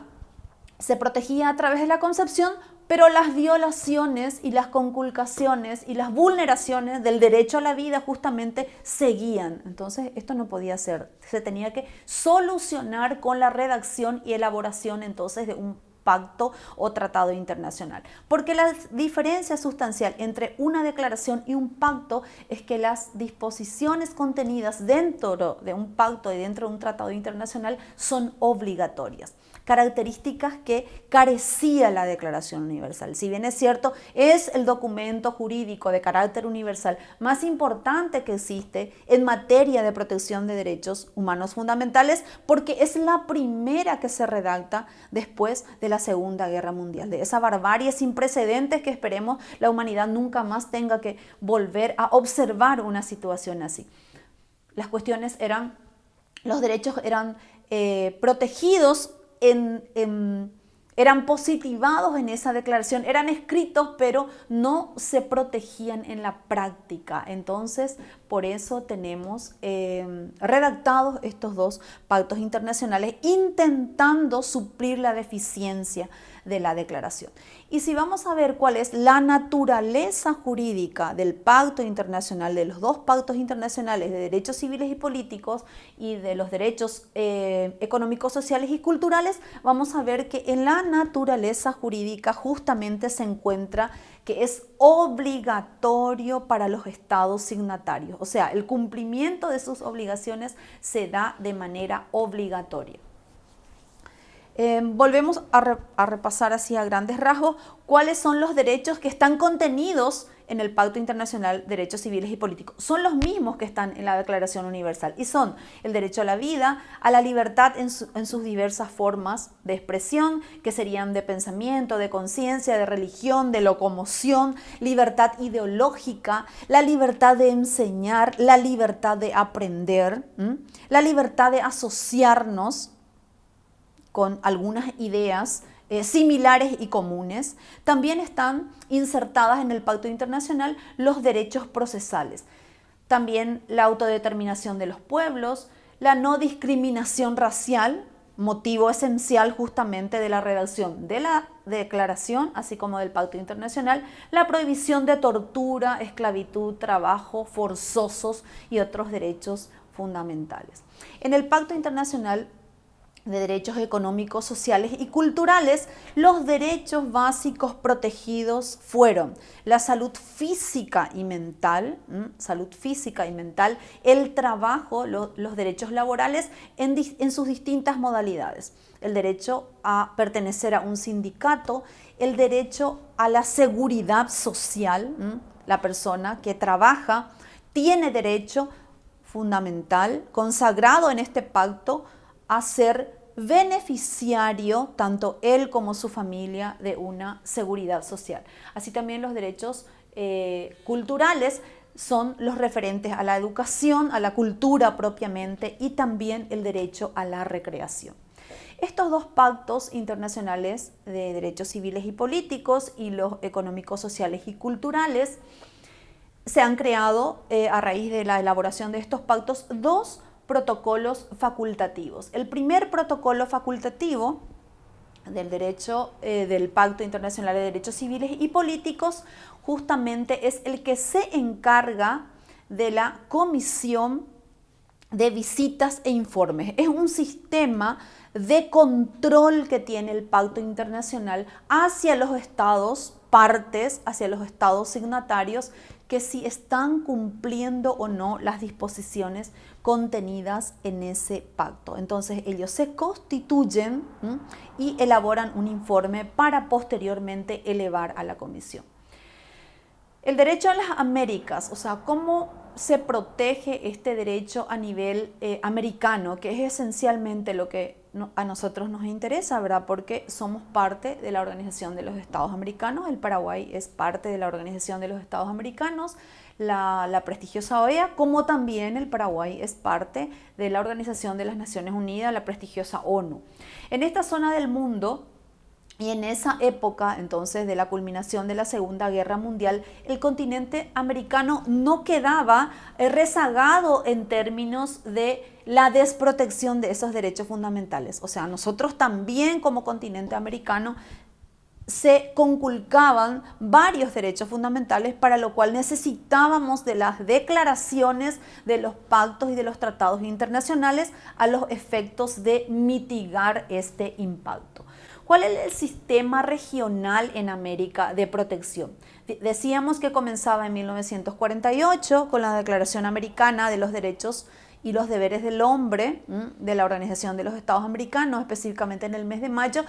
se protegía a través de la concepción, pero las violaciones y las conculcaciones y las vulneraciones del derecho a la vida justamente seguían. Entonces esto no podía ser, se tenía que solucionar con la redacción y elaboración entonces de un pacto o tratado internacional. Porque la diferencia sustancial entre una declaración y un pacto es que las disposiciones contenidas dentro de un pacto y dentro de un tratado internacional son obligatorias. Características que carecía la Declaración Universal. Si bien es cierto, es el documento jurídico de carácter universal más importante que existe en materia de protección de derechos humanos fundamentales, porque es la primera que se redacta después de la Segunda Guerra Mundial, de esa barbarie sin precedentes que esperemos la humanidad nunca más tenga que volver a observar una situación así. Las cuestiones eran, los derechos eran protegidos, eran positivados en esa declaración, eran escritos, pero no se protegían en la práctica. Entonces, por eso tenemos redactados estos dos pactos internacionales intentando suplir la deficiencia de la declaración. Y si vamos a ver cuál es la naturaleza jurídica del pacto internacional, de los dos pactos internacionales de derechos civiles y políticos y de los derechos económicos, sociales y culturales, vamos a ver que en la naturaleza jurídica justamente se encuentra que es obligatorio para los estados signatarios. O sea, el cumplimiento de sus obligaciones se da de manera obligatoria. Volvemos a repasar así a grandes rasgos cuáles son los derechos que están contenidos en el Pacto Internacional de Derechos Civiles y Políticos. Son los mismos que están en la Declaración Universal y son el derecho a la vida, a la libertad en sus diversas formas de expresión, que serían de pensamiento, de conciencia, de religión, de locomoción, libertad ideológica, la libertad de enseñar, la libertad de aprender, la libertad de asociarnos con algunas ideas similares y comunes. También están insertadas en el Pacto Internacional los derechos procesales. También la autodeterminación de los pueblos, la no discriminación racial, motivo esencial justamente de la redacción de la declaración, así como del Pacto Internacional, la prohibición de tortura, esclavitud, trabajo forzosos y otros derechos fundamentales. En el Pacto Internacional de Derechos Económicos, Sociales y Culturales, los derechos básicos protegidos fueron la salud física y mental, el trabajo, los derechos laborales en sus distintas modalidades, el derecho a pertenecer a un sindicato, el derecho a la seguridad social, la persona que trabaja tiene derecho fundamental, consagrado en este pacto, a ser beneficiario, tanto él como su familia, de una seguridad social. Así también los derechos culturales son los referentes a la educación, a la cultura propiamente, y también el derecho a la recreación. Estos dos pactos internacionales de derechos civiles y políticos y los económicos, sociales y culturales se han creado, a raíz de la elaboración de estos pactos, dos protocolos facultativos. El primer protocolo facultativo del derecho del Pacto Internacional de Derechos Civiles y Políticos justamente es el que se encarga de la comisión de visitas e informes. Es un sistema de control que tiene el Pacto Internacional hacia los estados partes, hacia los estados signatarios, que si están cumpliendo o no las disposiciones contenidas en ese pacto. Entonces ellos se constituyen y elaboran un informe para posteriormente elevar a la comisión. El derecho a las Américas, o sea, cómo se protege este derecho a nivel americano, que es esencialmente lo que a nosotros nos interesa, ¿verdad? Porque somos parte de la Organización de los Estados Americanos, el Paraguay es parte de la Organización de los Estados Americanos, la prestigiosa OEA, como también el Paraguay es parte de la Organización de las Naciones Unidas, la prestigiosa ONU. En esta zona del mundo, y en esa época, entonces, de la culminación de la Segunda Guerra Mundial, el continente americano no quedaba rezagado en términos de la desprotección de esos derechos fundamentales. O sea, nosotros también como continente americano se conculcaban varios derechos fundamentales, para lo cual necesitábamos de las declaraciones, de los pactos y de los tratados internacionales a los efectos de mitigar este impacto. ¿Cuál es el sistema regional en América de protección? Decíamos que comenzaba en 1948 con la Declaración Americana de los Derechos y los Deberes del Hombre de la Organización de los Estados Americanos, específicamente en el mes de mayo.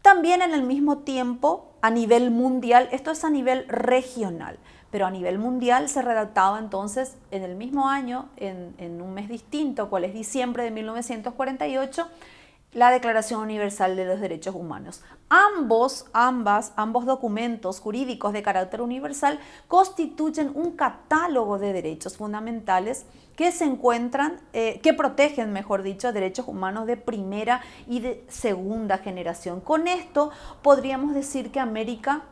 También en el mismo tiempo, a nivel mundial, esto es a nivel regional, pero a nivel mundial se redactaba entonces en el mismo año, en un mes distinto, cual es diciembre de 1948, la Declaración Universal de los Derechos Humanos. Ambos documentos jurídicos de carácter universal constituyen un catálogo de derechos fundamentales que se encuentran, que protegen, mejor dicho, derechos humanos de primera y de segunda generación. Con esto podríamos decir que América,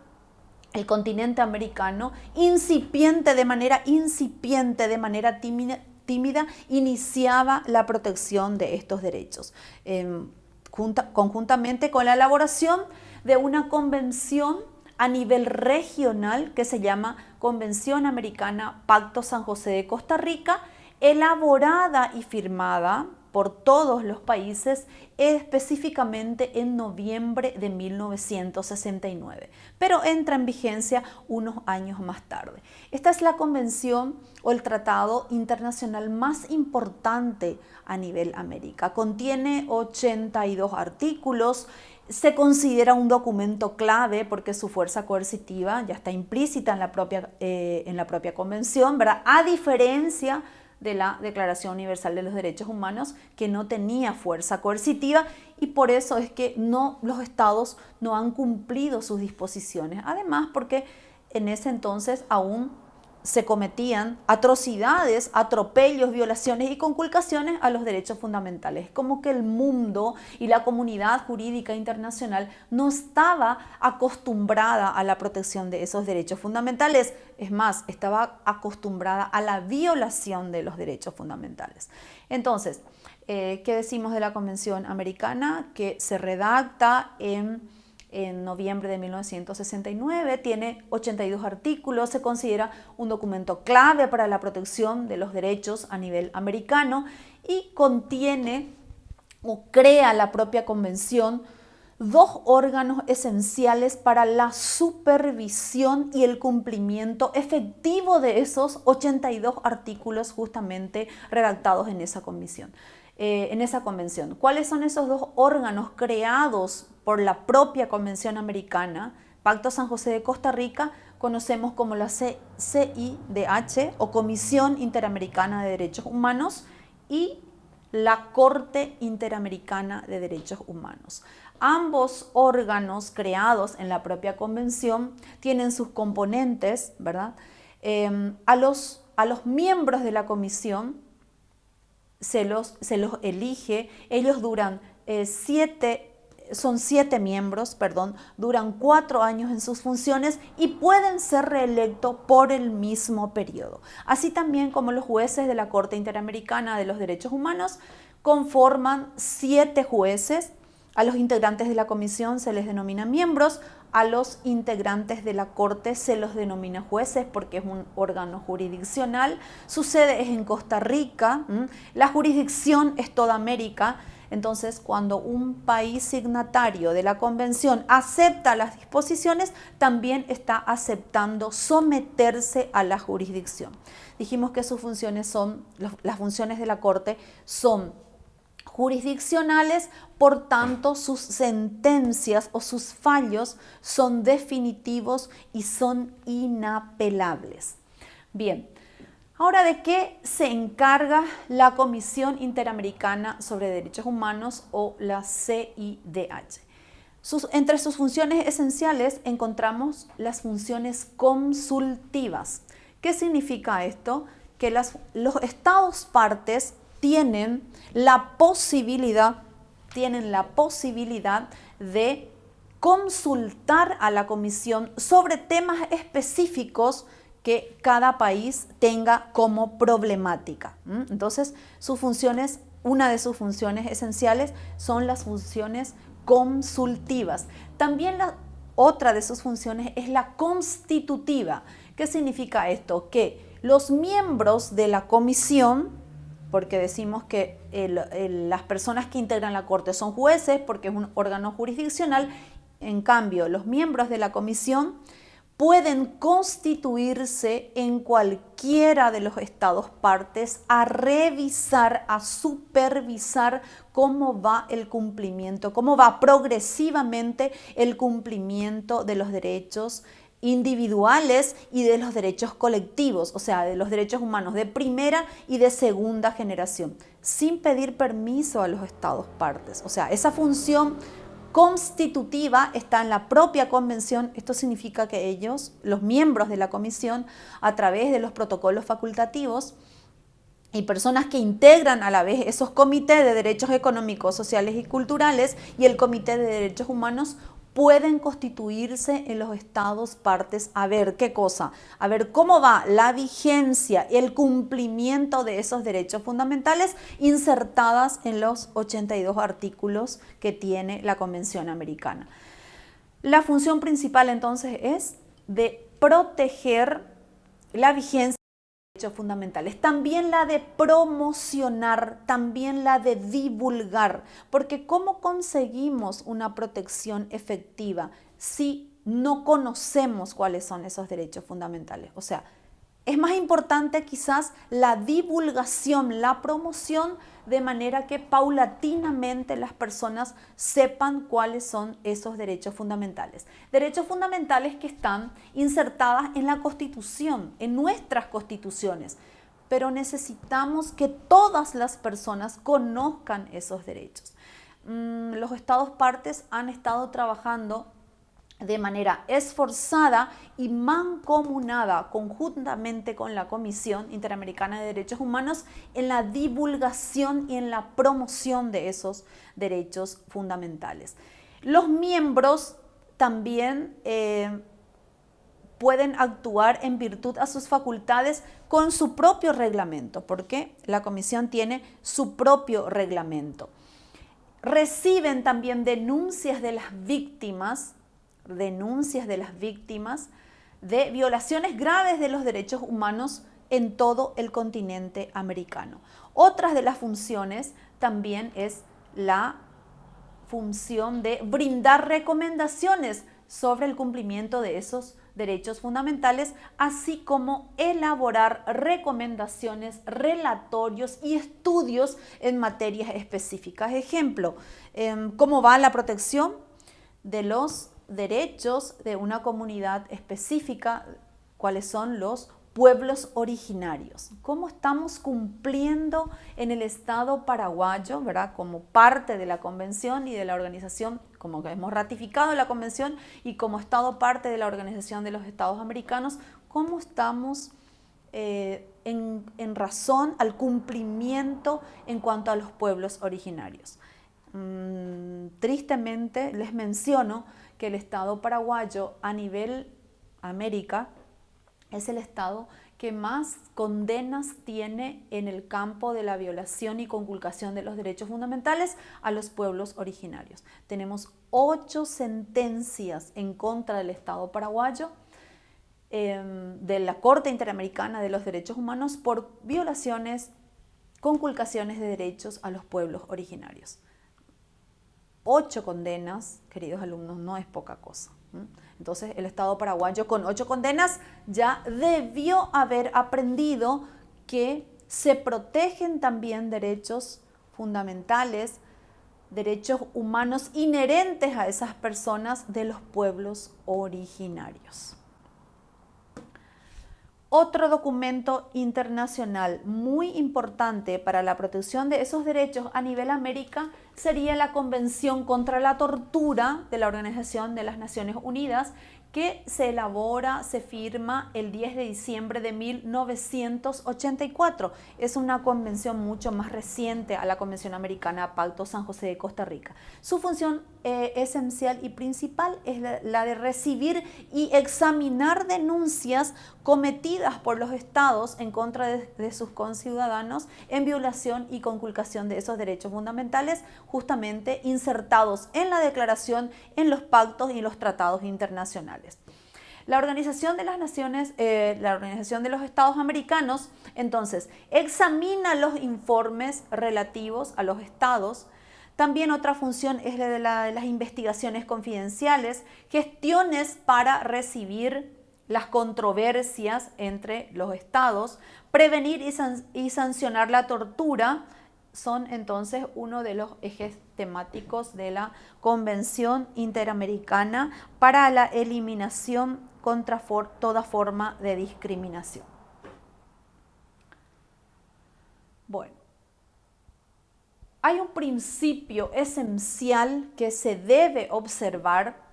el continente americano, de manera tímida, iniciaba la protección de estos derechos, conjuntamente con la elaboración de una convención a nivel regional que se llama Convención Americana Pacto San José de Costa Rica, elaborada y firmada por todos los países específicamente en noviembre de 1969, pero entra en vigencia unos años más tarde. Esta es la convención o el tratado internacional más importante a nivel América. Contiene 82 artículos, se considera un documento clave porque su fuerza coercitiva ya está implícita en la propia convención, ¿verdad? A diferencia de la Declaración Universal de los Derechos Humanos, que no tenía fuerza coercitiva, y por eso es que los estados no han cumplido sus disposiciones. Además, porque en ese entonces aún se cometían atrocidades, atropellos, violaciones y conculcaciones a los derechos fundamentales. Como que el mundo y la comunidad jurídica internacional no estaba acostumbrada a la protección de esos derechos fundamentales. Es más, estaba acostumbrada a la violación de los derechos fundamentales. Entonces, ¿qué decimos de la Convención Americana? Que se redacta en noviembre de 1969, tiene 82 artículos, se considera un documento clave para la protección de los derechos a nivel americano y contiene o crea la propia convención dos órganos esenciales para la supervisión y el cumplimiento efectivo de esos 82 artículos justamente redactados en esa comisión. En esa convención. ¿Cuáles son esos dos órganos creados por la propia Convención Americana? Pacto San José de Costa Rica, conocemos como la CIDH o Comisión Interamericana de Derechos Humanos, y la Corte Interamericana de Derechos Humanos. Ambos órganos creados en la propia convención tienen sus componentes, ¿verdad? A los miembros de la comisión se los elige, ellos duran 7 son 7 miembros, perdón, duran 4 años en sus funciones y pueden ser reelectos por el mismo periodo. Así también como los jueces de la Corte Interamericana de los Derechos Humanos conforman 7 jueces. A los integrantes de la comisión se les denomina miembros, a los integrantes de la Corte se los denomina jueces porque es un órgano jurisdiccional. Su sede es en Costa Rica, la jurisdicción es toda América. Entonces, cuando un país signatario de la convención acepta las disposiciones, también está aceptando someterse a la jurisdicción. Dijimos que sus funciones son, las funciones de la Corte son jurisdiccionales, por tanto sus sentencias o sus fallos son definitivos y son inapelables. Bien, ahora, ¿de qué se encarga la Comisión Interamericana sobre Derechos Humanos o la CIDH? Entre sus funciones esenciales encontramos las funciones consultivas. ¿Qué significa esto? Que los estados partes tienen la posibilidad de consultar a la comisión sobre temas específicos que cada país tenga como problemática. Entonces, una de sus funciones esenciales son las funciones consultivas. También otra de sus funciones es la constitutiva. ¿Qué significa esto? Que los miembros de la comisión, porque decimos que las personas que integran la Corte son jueces porque es un órgano jurisdiccional, en cambio los miembros de la comisión pueden constituirse en cualquiera de los estados partes a revisar, a supervisar cómo va el cumplimiento, cómo va progresivamente el cumplimiento de los derechos individuales y de los derechos colectivos, o sea, de los derechos humanos de primera y de segunda generación, sin pedir permiso a los estados partes. O sea, esa función constitutiva está en la propia convención. Esto significa que ellos, los miembros de la comisión, a través de los protocolos facultativos y personas que integran a la vez esos comités de derechos económicos, sociales y culturales y el comité de derechos humanos, pueden constituirse en los estados partes a ver qué cosa, a ver cómo va la vigencia y el cumplimiento de esos derechos fundamentales insertadas en los 82 artículos que tiene la Convención Americana. La función principal entonces es de proteger la vigencia de los derechos fundamentales, también la de promocionar, también la de divulgar, porque ¿cómo conseguimos una protección efectiva si no conocemos cuáles son esos derechos fundamentales? O sea, es más importante quizás la divulgación, la promoción, de manera que paulatinamente las personas sepan cuáles son esos derechos fundamentales. Derechos fundamentales que están insertadas en la Constitución, en nuestras constituciones. Pero necesitamos que todas las personas conozcan esos derechos. Los estados partes han estado trabajando de manera esforzada y mancomunada conjuntamente con la Comisión Interamericana de Derechos Humanos en la divulgación y en la promoción de esos derechos fundamentales. Los miembros también pueden actuar en virtud a sus facultades con su propio reglamento, porque la Comisión tiene su propio reglamento. Reciben también denuncias de las víctimas de violaciones graves de los derechos humanos en todo el continente americano. Otras de las funciones también es la función de brindar recomendaciones sobre el cumplimiento de esos derechos fundamentales, así como elaborar recomendaciones, relatorios y estudios en materias específicas. Ejemplo, ¿cómo va la protección de los derechos de una comunidad específica? ¿Cuáles son los pueblos originarios? ¿Cómo estamos cumpliendo en el Estado paraguayo, ¿verdad? Como parte de la Convención y de la organización, como que hemos ratificado la Convención y como Estado parte de la Organización de los Estados Americanos, ¿cómo estamos en razón al cumplimiento en cuanto a los pueblos originarios? tristemente les menciono que el Estado paraguayo a nivel América es el Estado que más condenas tiene en el campo de la violación y conculcación de los derechos fundamentales a los pueblos originarios. Tenemos 8 sentencias en contra del Estado paraguayo de la Corte Interamericana de los Derechos Humanos por violaciones, conculcaciones de derechos a los pueblos originarios. 8 condenas, queridos alumnos, no es poca cosa. Entonces, el Estado paraguayo con 8 condenas ya debió haber aprendido que se protegen también derechos fundamentales, derechos humanos inherentes a esas personas de los pueblos originarios. Otro documento internacional muy importante para la protección de esos derechos a nivel América sería la Convención contra la Tortura de la Organización de las Naciones Unidas, que se elabora, se firma el 10 de diciembre de 1984. Es una convención mucho más reciente a la Convención Americana Pacto San José de Costa Rica. Su función esencial y principal es la de recibir y examinar denuncias cometidas por los estados en contra de sus conciudadanos en violación y conculcación de esos derechos fundamentales, justamente insertados en la declaración, en los pactos y los tratados internacionales. La Organización de las Naciones, la Organización de los Estados Americanos, entonces, examina los informes relativos a los estados. También otra función es la de las investigaciones confidenciales, gestiones para recibir las controversias entre los estados, prevenir y sancionar la tortura, son entonces uno de los ejes temáticos de la Convención Interamericana para la eliminación contra toda forma de discriminación. Bueno, hay un principio esencial que se debe observar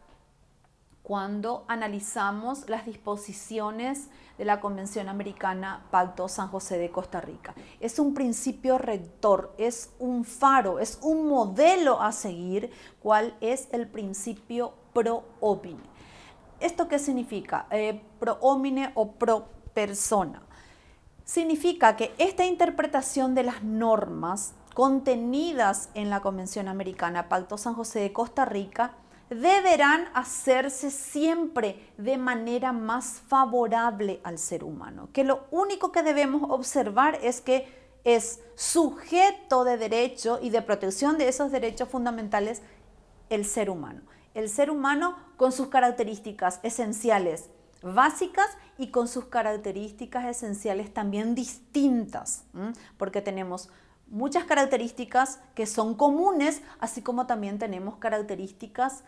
cuando analizamos las disposiciones de la Convención Americana Pacto San José de Costa Rica. Es un principio rector, es un faro, es un modelo a seguir, cuál es el principio pro homine. ¿Esto qué significa? Pro homine o pro persona. Significa que esta interpretación de las normas contenidas en la Convención Americana Pacto San José de Costa Rica deberán hacerse siempre de manera más favorable al ser humano, que lo único que debemos observar es que es sujeto de derecho y de protección de esos derechos fundamentales el ser humano. El ser humano con sus características esenciales básicas y con sus características esenciales también distintas, porque tenemos muchas características que son comunes, así como también tenemos características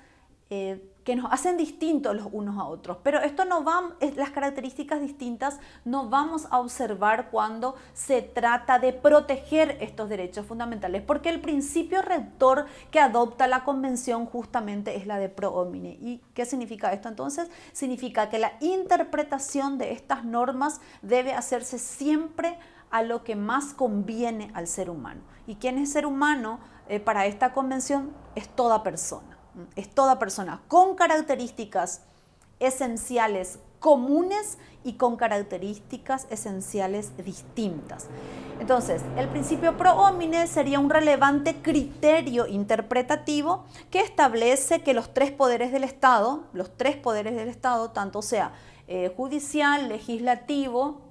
que nos hacen distintos los unos a otros. Pero las características distintas no vamos a observar cuando se trata de proteger estos derechos fundamentales, porque el principio rector que adopta la Convención justamente es la de pro homine. ¿Y qué significa esto entonces? Significa que la interpretación de estas normas debe hacerse siempre a lo que más conviene al ser humano. ¿Y quién es ser humano? Para esta convención es toda persona. Es toda persona con características esenciales comunes y con características esenciales distintas. Entonces, el principio pro homine sería un relevante criterio interpretativo que establece que los tres poderes del Estado, tanto sea judicial, legislativo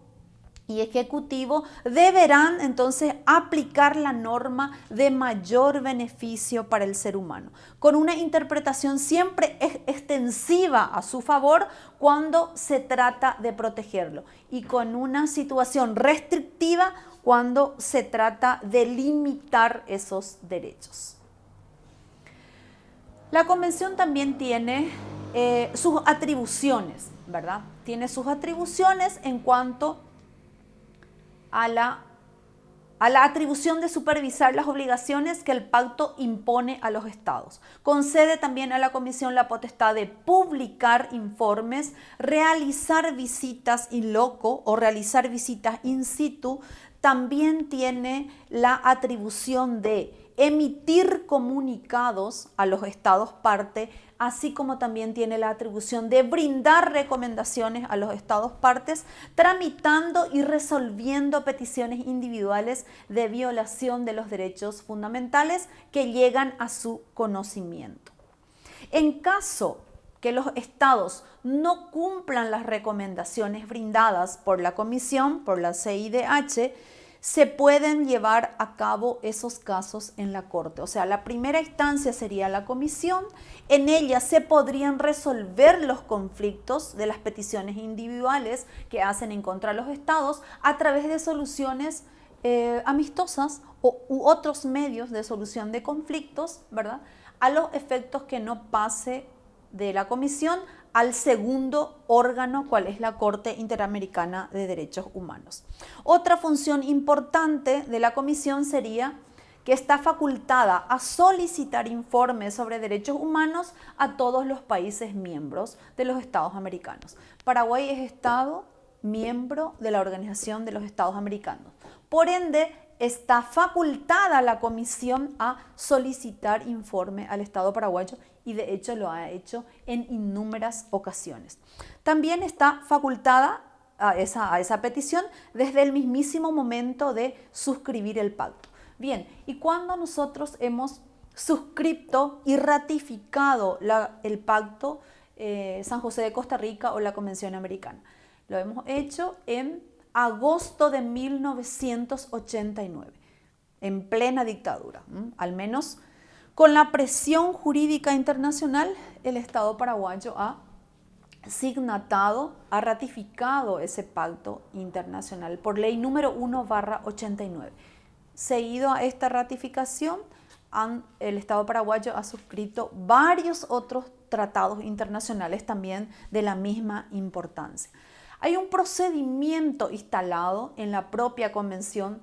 y ejecutivo, deberán entonces aplicar la norma de mayor beneficio para el ser humano, con una interpretación siempre extensiva a su favor cuando se trata de protegerlo y con una situación restrictiva cuando se trata de limitar esos derechos. La Convención también tiene sus atribuciones, ¿verdad? Tiene sus atribuciones en cuanto a la atribución de supervisar las obligaciones que el pacto impone a los estados. Concede también a la Comisión la potestad de publicar informes, realizar visitas in loco o realizar visitas in situ, también tiene la atribución de emitir comunicados a los estados parte, así como también tiene la atribución de brindar recomendaciones a los estados partes, tramitando y resolviendo peticiones individuales de violación de los derechos fundamentales que llegan a su conocimiento. En caso que los estados no cumplan las recomendaciones brindadas por la Comisión, por la CIDH, se pueden llevar a cabo esos casos en la Corte. O sea, la primera instancia sería la Comisión. En ella se podrían resolver los conflictos de las peticiones individuales que hacen en contra de los estados a través de soluciones amistosas u otros medios de solución de conflictos, ¿verdad? A los efectos que no pase de la Comisión al segundo órgano, cual es la Corte Interamericana de Derechos Humanos. Otra función importante de la Comisión sería que está facultada a solicitar informes sobre derechos humanos a todos los países miembros de los Estados americanos. Paraguay es Estado miembro de la Organización de los Estados Americanos. Por ende, está facultada la Comisión a solicitar informe al Estado paraguayo y de hecho lo ha hecho en innumerables ocasiones. También está facultada a esa petición desde el mismísimo momento de suscribir el pacto. Bien, y cuando nosotros hemos suscrito y ratificado el pacto San José de Costa Rica o la Convención Americana, lo hemos hecho en agosto de 1989, en plena dictadura, al menos con la presión jurídica internacional, el Estado paraguayo ha signatado, ha ratificado ese pacto internacional por ley número 1/89. Seguido a esta ratificación, el Estado paraguayo ha suscrito varios otros tratados internacionales también de la misma importancia. Hay un procedimiento instalado en la propia Convención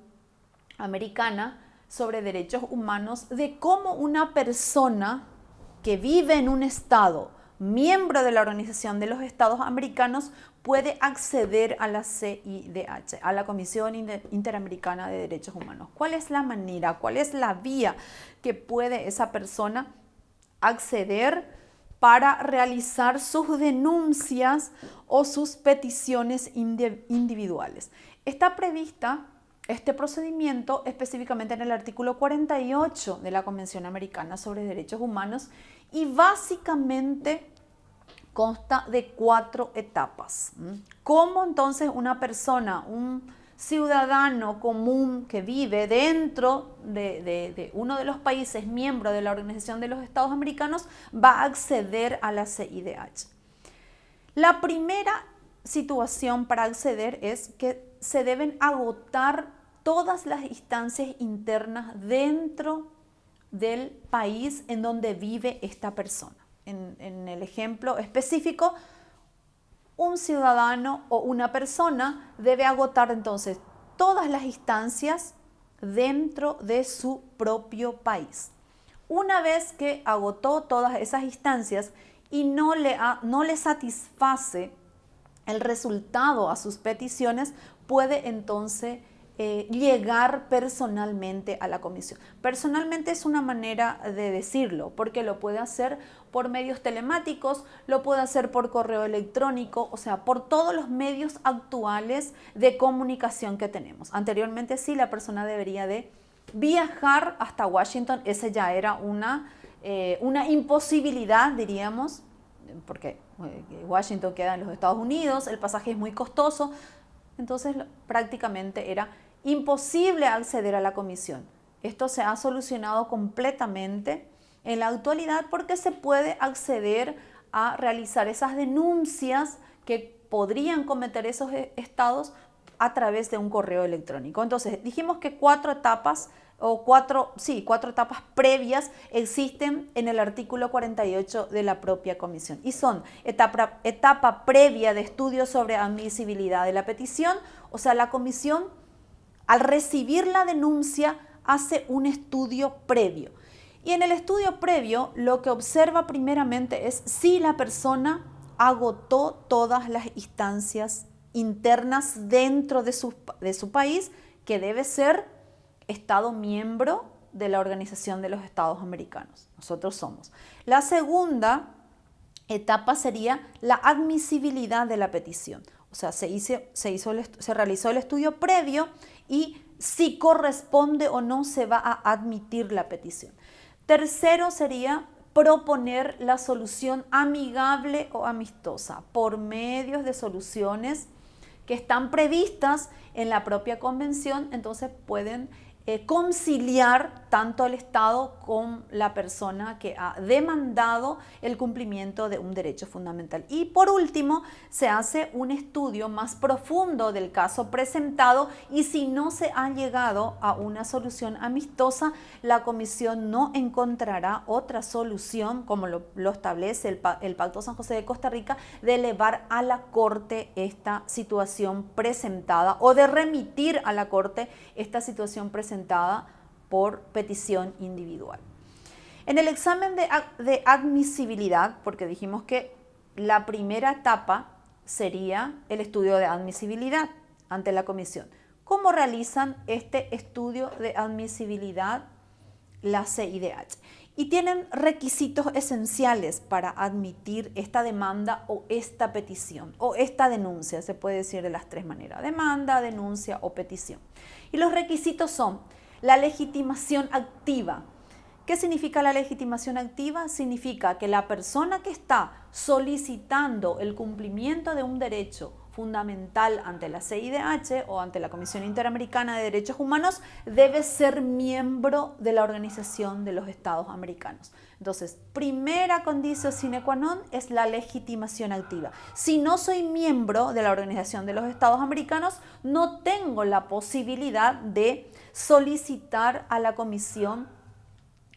Americana sobre Derechos Humanos de cómo una persona que vive en un estado miembro de la Organización de los Estados Americanos puede acceder a la CIDH, a la Comisión Interamericana de Derechos Humanos. ¿Cuál es la manera, cuál es la vía que puede esa persona acceder para realizar sus denuncias o sus peticiones individuales? Está prevista este procedimiento específicamente en el artículo 48 de la Convención Americana sobre Derechos Humanos y básicamente consta de 4 etapas. ¿Cómo entonces una persona, un ciudadano común que vive dentro de uno de los países miembros de la Organización de los Estados Americanos va a acceder a la CIDH? La primera situación para acceder es que se deben agotar todas las instancias internas dentro del país en donde vive esta persona. En el ejemplo específico, un ciudadano o una persona debe agotar entonces todas las instancias dentro de su propio país. Una vez que agotó todas esas instancias y no le satisface el resultado a sus peticiones, puede entonces llegar personalmente a la comisión. Personalmente es una manera de decirlo, porque lo puede hacer por medios telemáticos, lo puede hacer por correo electrónico, o sea, por todos los medios actuales de comunicación que tenemos. Anteriormente sí, la persona debería de viajar hasta Washington, esa ya era una imposibilidad, diríamos, porque Washington queda en los Estados Unidos, el pasaje es muy costoso, entonces prácticamente era imposible acceder a la comisión. Esto se ha solucionado completamente en la actualidad porque se puede acceder a realizar esas denuncias que podrían cometer esos estados a través de un correo electrónico. Entonces, dijimos que 4 etapas previas existen en el artículo 48 de la propia comisión y son etapa previa de estudio sobre admisibilidad de la petición, o sea, la comisión al recibir la denuncia hace un estudio previo. Y en el estudio previo lo que observa primeramente es si la persona agotó todas las instancias internas dentro de su país que debe ser Estado miembro de la Organización de los Estados Americanos. Nosotros somos. La segunda etapa sería la admisibilidad de la petición. O sea, se realizó el estudio previo y si corresponde o no se va a admitir la petición. Tercero sería proponer la solución amigable o amistosa por medios de soluciones que están previstas en la propia convención, entonces pueden conciliar tanto el Estado con la persona que ha demandado el cumplimiento de un derecho fundamental. Y por último, se hace un estudio más profundo del caso presentado y si no se ha llegado a una solución amistosa, la Comisión no encontrará otra solución, como lo establece el Pacto San José de Costa Rica, de elevar a la Corte esta situación presentada o de remitir a la Corte esta situación presentada por petición individual. En el examen de admisibilidad, porque dijimos que la primera etapa sería el estudio de admisibilidad ante la Comisión. ¿Cómo realizan este estudio de admisibilidad la CIDH? Y tienen requisitos esenciales para admitir esta demanda o esta petición o esta denuncia, se puede decir de las tres maneras: demanda, denuncia o petición. Y los requisitos son la legitimación activa. ¿Qué significa la legitimación activa? Significa que la persona que está solicitando el cumplimiento de un derecho fundamental ante la CIDH o ante la Comisión Interamericana de Derechos Humanos debe ser miembro de la Organización de los Estados Americanos. Entonces, primera condición sine qua non es la legitimación activa. Si no soy miembro de la Organización de los Estados Americanos, no tengo la posibilidad de solicitar a la Comisión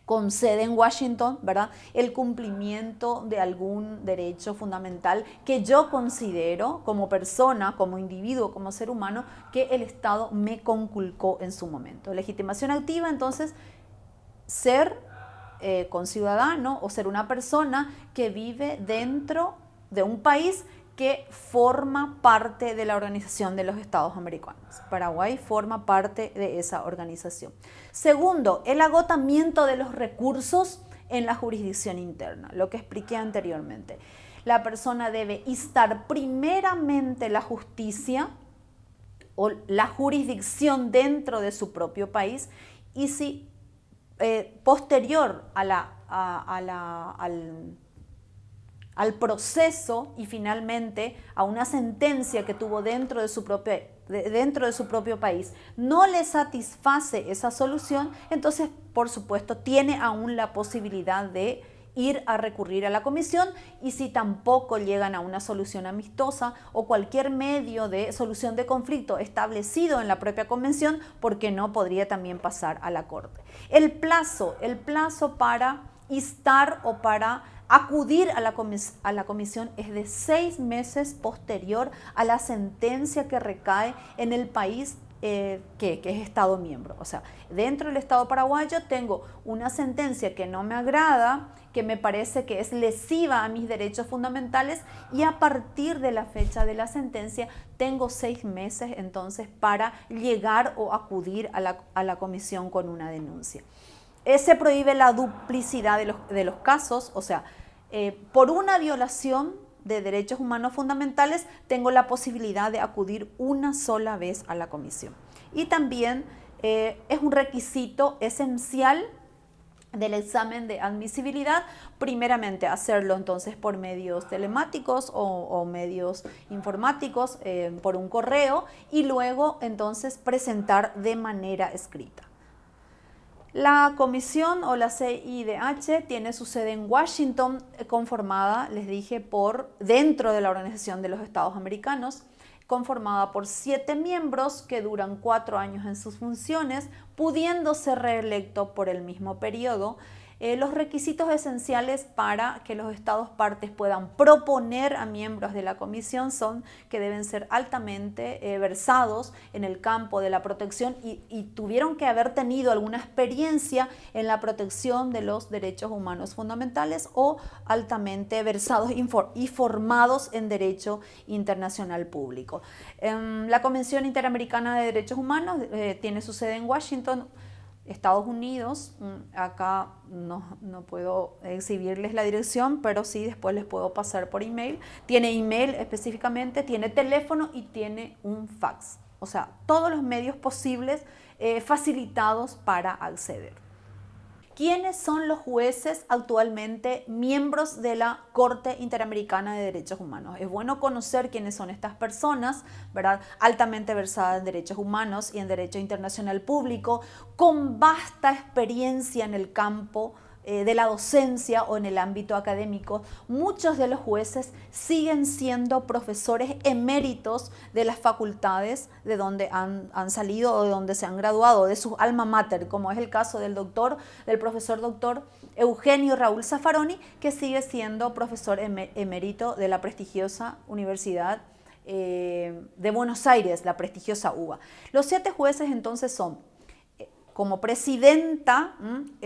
con sede en Washington, ¿verdad?, el cumplimiento de algún derecho fundamental que yo considero como persona, como individuo, como ser humano, que el Estado me conculcó en su momento. Legitimación activa, entonces, ser conciudadano o ser una persona que vive dentro de un país que forma parte de la Organización de los Estados Americanos. Paraguay forma parte de esa organización. Segundo, el agotamiento de los recursos en la jurisdicción interna, lo que expliqué anteriormente. La persona debe instar primeramente la justicia o la jurisdicción dentro de su propio país y si posterior al proceso y finalmente a una sentencia que tuvo dentro de su propio país, no le satisface esa solución, entonces, por supuesto, tiene aún la posibilidad de ir a recurrir a la Comisión y si tampoco llegan a una solución amistosa o cualquier medio de solución de conflicto establecido en la propia Convención, ¿por qué no podría también pasar a la Corte? El plazo para instar o para acudir a la comisión es de 6 meses posterior a la sentencia que recae en el país que es Estado miembro. O sea, dentro del Estado paraguayo tengo una sentencia que no me agrada, que me parece que es lesiva a mis derechos fundamentales y a partir de la fecha de la sentencia tengo 6 meses entonces para llegar o acudir a la comisión con una denuncia. Se prohíbe la duplicidad de los casos, o sea, por una violación de derechos humanos fundamentales tengo la posibilidad de acudir una sola vez a la comisión. Y también es un requisito esencial del examen de admisibilidad, primeramente hacerlo entonces por medios telemáticos o medios informáticos, por un correo y luego entonces presentar de manera escrita. La comisión o la CIDH tiene su sede en Washington, conformada, les dije, dentro de la Organización de los Estados Americanos, conformada por 7 miembros que duran 4 años en sus funciones, pudiendo ser reelecto por el mismo periodo. Los requisitos esenciales para que los estados partes puedan proponer a miembros de la comisión son que deben ser altamente versados en el campo de la protección y tuvieron que haber tenido alguna experiencia en la protección de los derechos humanos fundamentales o altamente versados y formados en derecho internacional público. La Convención Interamericana de Derechos Humanos tiene su sede en Washington, Estados Unidos. Acá no puedo exhibirles la dirección, pero sí después les puedo pasar por email. Tiene email específicamente, tiene teléfono y tiene un fax. O sea, todos los medios posibles facilitados para acceder. ¿Quiénes son los jueces actualmente miembros de la Corte Interamericana de Derechos Humanos? Es bueno conocer quiénes son estas personas, ¿verdad? Altamente versadas en derechos humanos y en derecho internacional público, con vasta experiencia en el campo de la docencia o en el ámbito académico. Muchos de los jueces siguen siendo profesores eméritos de las facultades de donde han salido o de donde se han graduado, de sus alma mater, como es el caso del profesor doctor Eugenio Raúl Zaffaroni, que sigue siendo profesor emérito de la prestigiosa Universidad de Buenos Aires, la prestigiosa UBA. Los 7 jueces entonces son: como presidenta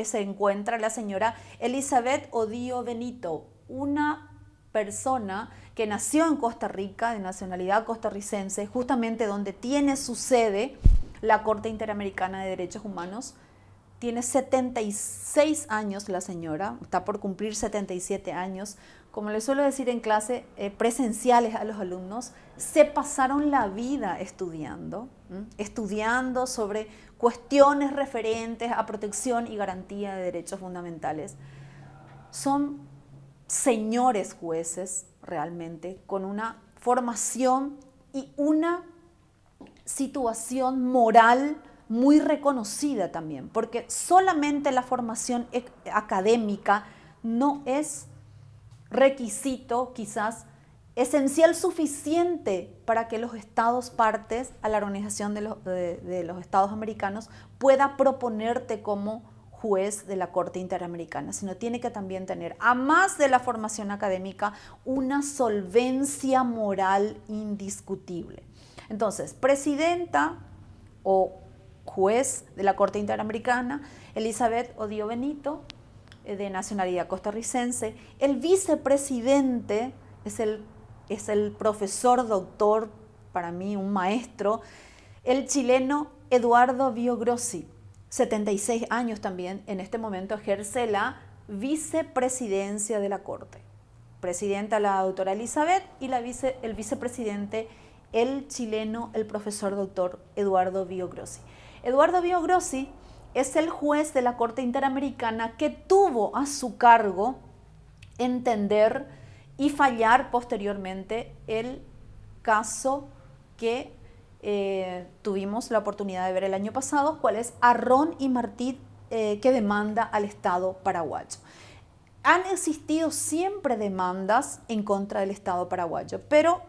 se encuentra la señora Elizabeth Odío Benito, una persona que nació en Costa Rica, de nacionalidad costarricense, justamente donde tiene su sede la Corte Interamericana de Derechos Humanos. Tiene 76 años la señora, está por cumplir 77 años. Como les suelo decir en clase presenciales a los alumnos, se pasaron la vida estudiando sobre cuestiones referentes a protección y garantía de derechos fundamentales. Son señores jueces realmente, con una formación y una situación moral muy reconocida también, porque solamente la formación académica no es requisito quizás esencial suficiente para que los estados partes a la Organización de los Estados Americanos pueda proponerte como juez de la Corte Interamericana, sino tiene que también tener, a más de la formación académica, una solvencia moral indiscutible. Entonces, presidenta o juez de la Corte Interamericana, Elizabeth Odío Benito, de nacionalidad costarricense. El vicepresidente es el profesor doctor, para mí un maestro, el chileno Eduardo Biogrossi, 76 años también. En este momento ejerce la vicepresidencia de la Corte. Presidenta la doctora Elizabeth y el vicepresidente, el chileno, el profesor doctor Eduardo Biogrossi. Eduardo Biogrossi es el juez de la Corte Interamericana que tuvo a su cargo entender y fallar posteriormente el caso que tuvimos la oportunidad de ver el año pasado, cuál es Arrón y Martí, que demanda al Estado paraguayo. Han existido siempre demandas en contra del Estado paraguayo, pero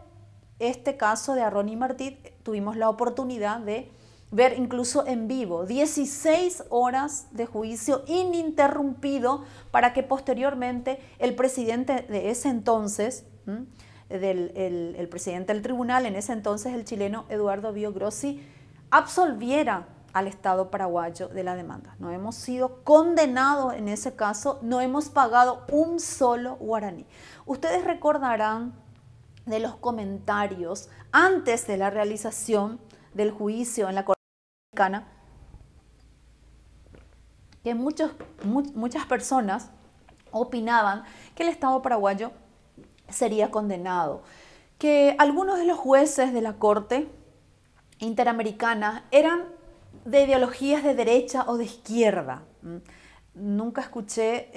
este caso de Arrón y Martí tuvimos la oportunidad de ver incluso en vivo, 16 horas de juicio ininterrumpido para que posteriormente el presidente de ese entonces, el presidente del tribunal, en ese entonces el chileno Eduardo Biogrossi, absolviera al Estado paraguayo de la demanda. No hemos sido condenados en ese caso, no hemos pagado un solo guaraní. Ustedes recordarán de los comentarios antes de la realización del juicio en la Corte Interamericana, que muchas personas opinaban que el Estado paraguayo sería condenado, que algunos de los jueces de la Corte Interamericana eran de ideologías de derecha o de izquierda. Nunca escuché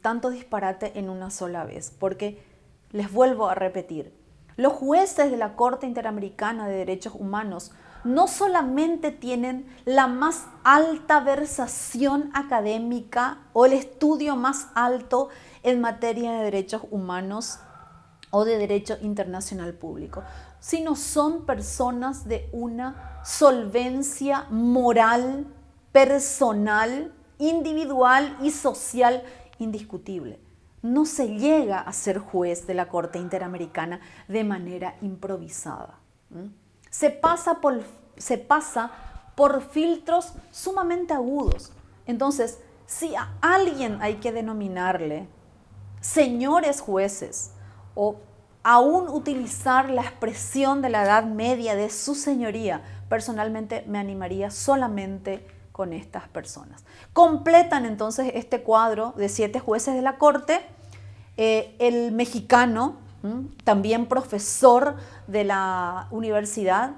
tanto disparate en una sola vez, porque les vuelvo a repetir, los jueces de la Corte Interamericana de Derechos Humanos no solamente tienen la más alta versación académica o el estudio más alto en materia de derechos humanos o de derecho internacional público, sino son personas de una solvencia moral, personal individual y social indiscutible. No se llega a ser juez de la Corte Interamericana de manera improvisada. Se pasa por filtros sumamente agudos. Entonces, si a alguien hay que denominarle señores jueces o aún utilizar la expresión de la Edad Media de su señoría, personalmente me animaría solamente con estas personas. Completan entonces este cuadro de 7 jueces de la Corte, el mexicano, también profesor de la Universidad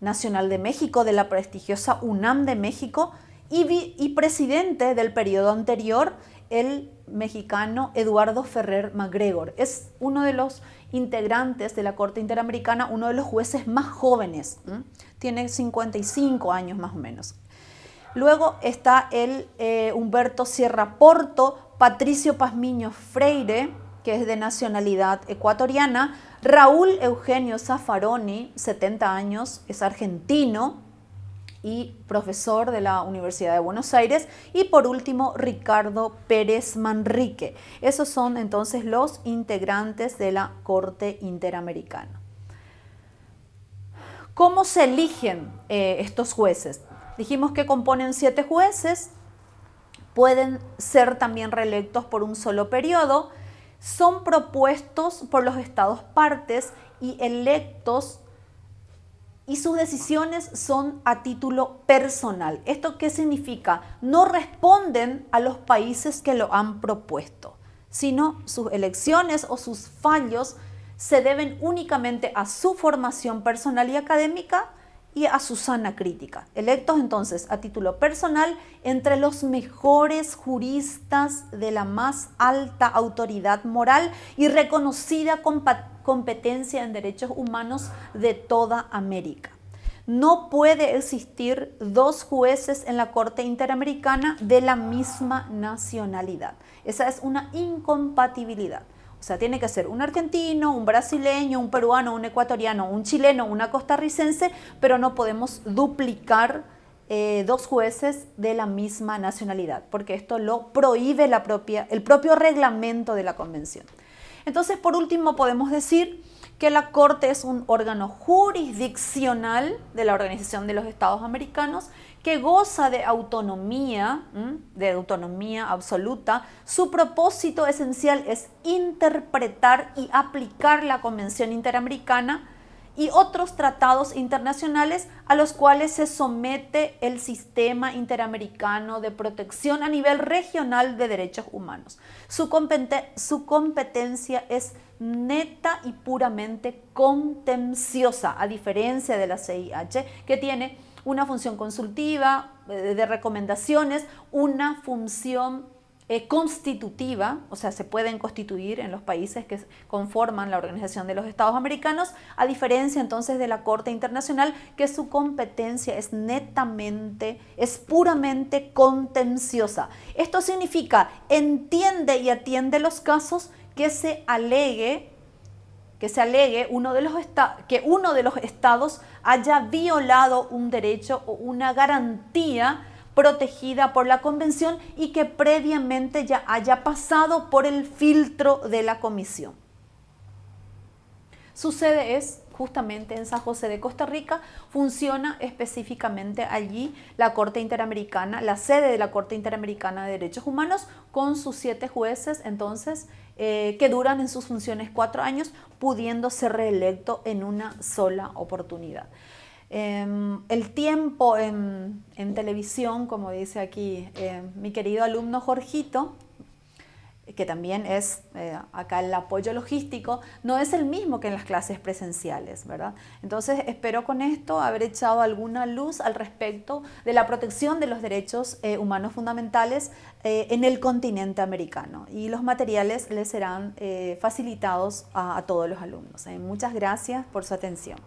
Nacional de México, de la prestigiosa UNAM de México, y presidente del periodo anterior, el mexicano Eduardo Ferrer MacGregor. Es uno de los integrantes de la Corte Interamericana, uno de los jueces más jóvenes, tiene 55 años más o menos. Luego está el Humberto Sierra Porto, Patricio Pazmiño Freire, que es de nacionalidad ecuatoriana, Raúl Eugenio Zaffaroni, 70 años, es argentino y profesor de la Universidad de Buenos Aires, y por último Ricardo Pérez Manrique. Esos son entonces los integrantes de la Corte Interamericana. ¿Cómo se eligen estos jueces? Dijimos que componen 7 jueces, pueden ser también reelectos por un solo periodo, son propuestos por los estados partes y electos, y sus decisiones son a título personal. ¿Esto qué significa? No responden a los países que lo han propuesto, sino sus elecciones o sus fallos se deben únicamente a su formación personal y académica y a su sana crítica. Electos entonces a título personal entre los mejores juristas de la más alta autoridad moral y reconocida competencia en derechos humanos de toda América. No puede existir 2 jueces en la Corte Interamericana de la misma nacionalidad. Esa es una incompatibilidad. O sea, tiene que ser un argentino, un brasileño, un peruano, un ecuatoriano, un chileno, una costarricense, pero no podemos duplicar 2 jueces de la misma nacionalidad, porque esto lo prohíbe el propio reglamento de la Convención. Entonces, por último, podemos decir que la Corte es un órgano jurisdiccional de la Organización de los Estados Americanos que goza de autonomía absoluta. Su propósito esencial es interpretar y aplicar la Convención Interamericana y otros tratados internacionales a los cuales se somete el sistema interamericano de protección a nivel regional de derechos humanos. Su competencia es neta y puramente contenciosa, a diferencia de la CIH, que tiene una función consultiva, de recomendaciones, una función constitutiva, o sea, se pueden constituir en los países que conforman la Organización de los Estados Americanos, a diferencia entonces de la Corte Internacional, que su competencia es puramente contenciosa. Esto significa, entiende y atiende los casos que se alegue que uno de los estados haya violado un derecho o una garantía protegida por la Convención y que previamente ya haya pasado por el filtro de la Comisión. Su sede es justamente en San José de Costa Rica, funciona específicamente allí la Corte Interamericana, la sede de la Corte Interamericana de Derechos Humanos, con sus 7 jueces, entonces, que duran en sus funciones 4 años, pudiendo ser reelecto en una sola oportunidad. El tiempo en televisión, como dice aquí mi querido alumno Jorgito, que también es acá el apoyo logístico, no es el mismo que en las clases presenciales, ¿verdad? Entonces espero con esto haber echado alguna luz al respecto de la protección de los derechos humanos fundamentales en el continente americano, y los materiales les serán facilitados a todos los alumnos. Muchas gracias por su atención.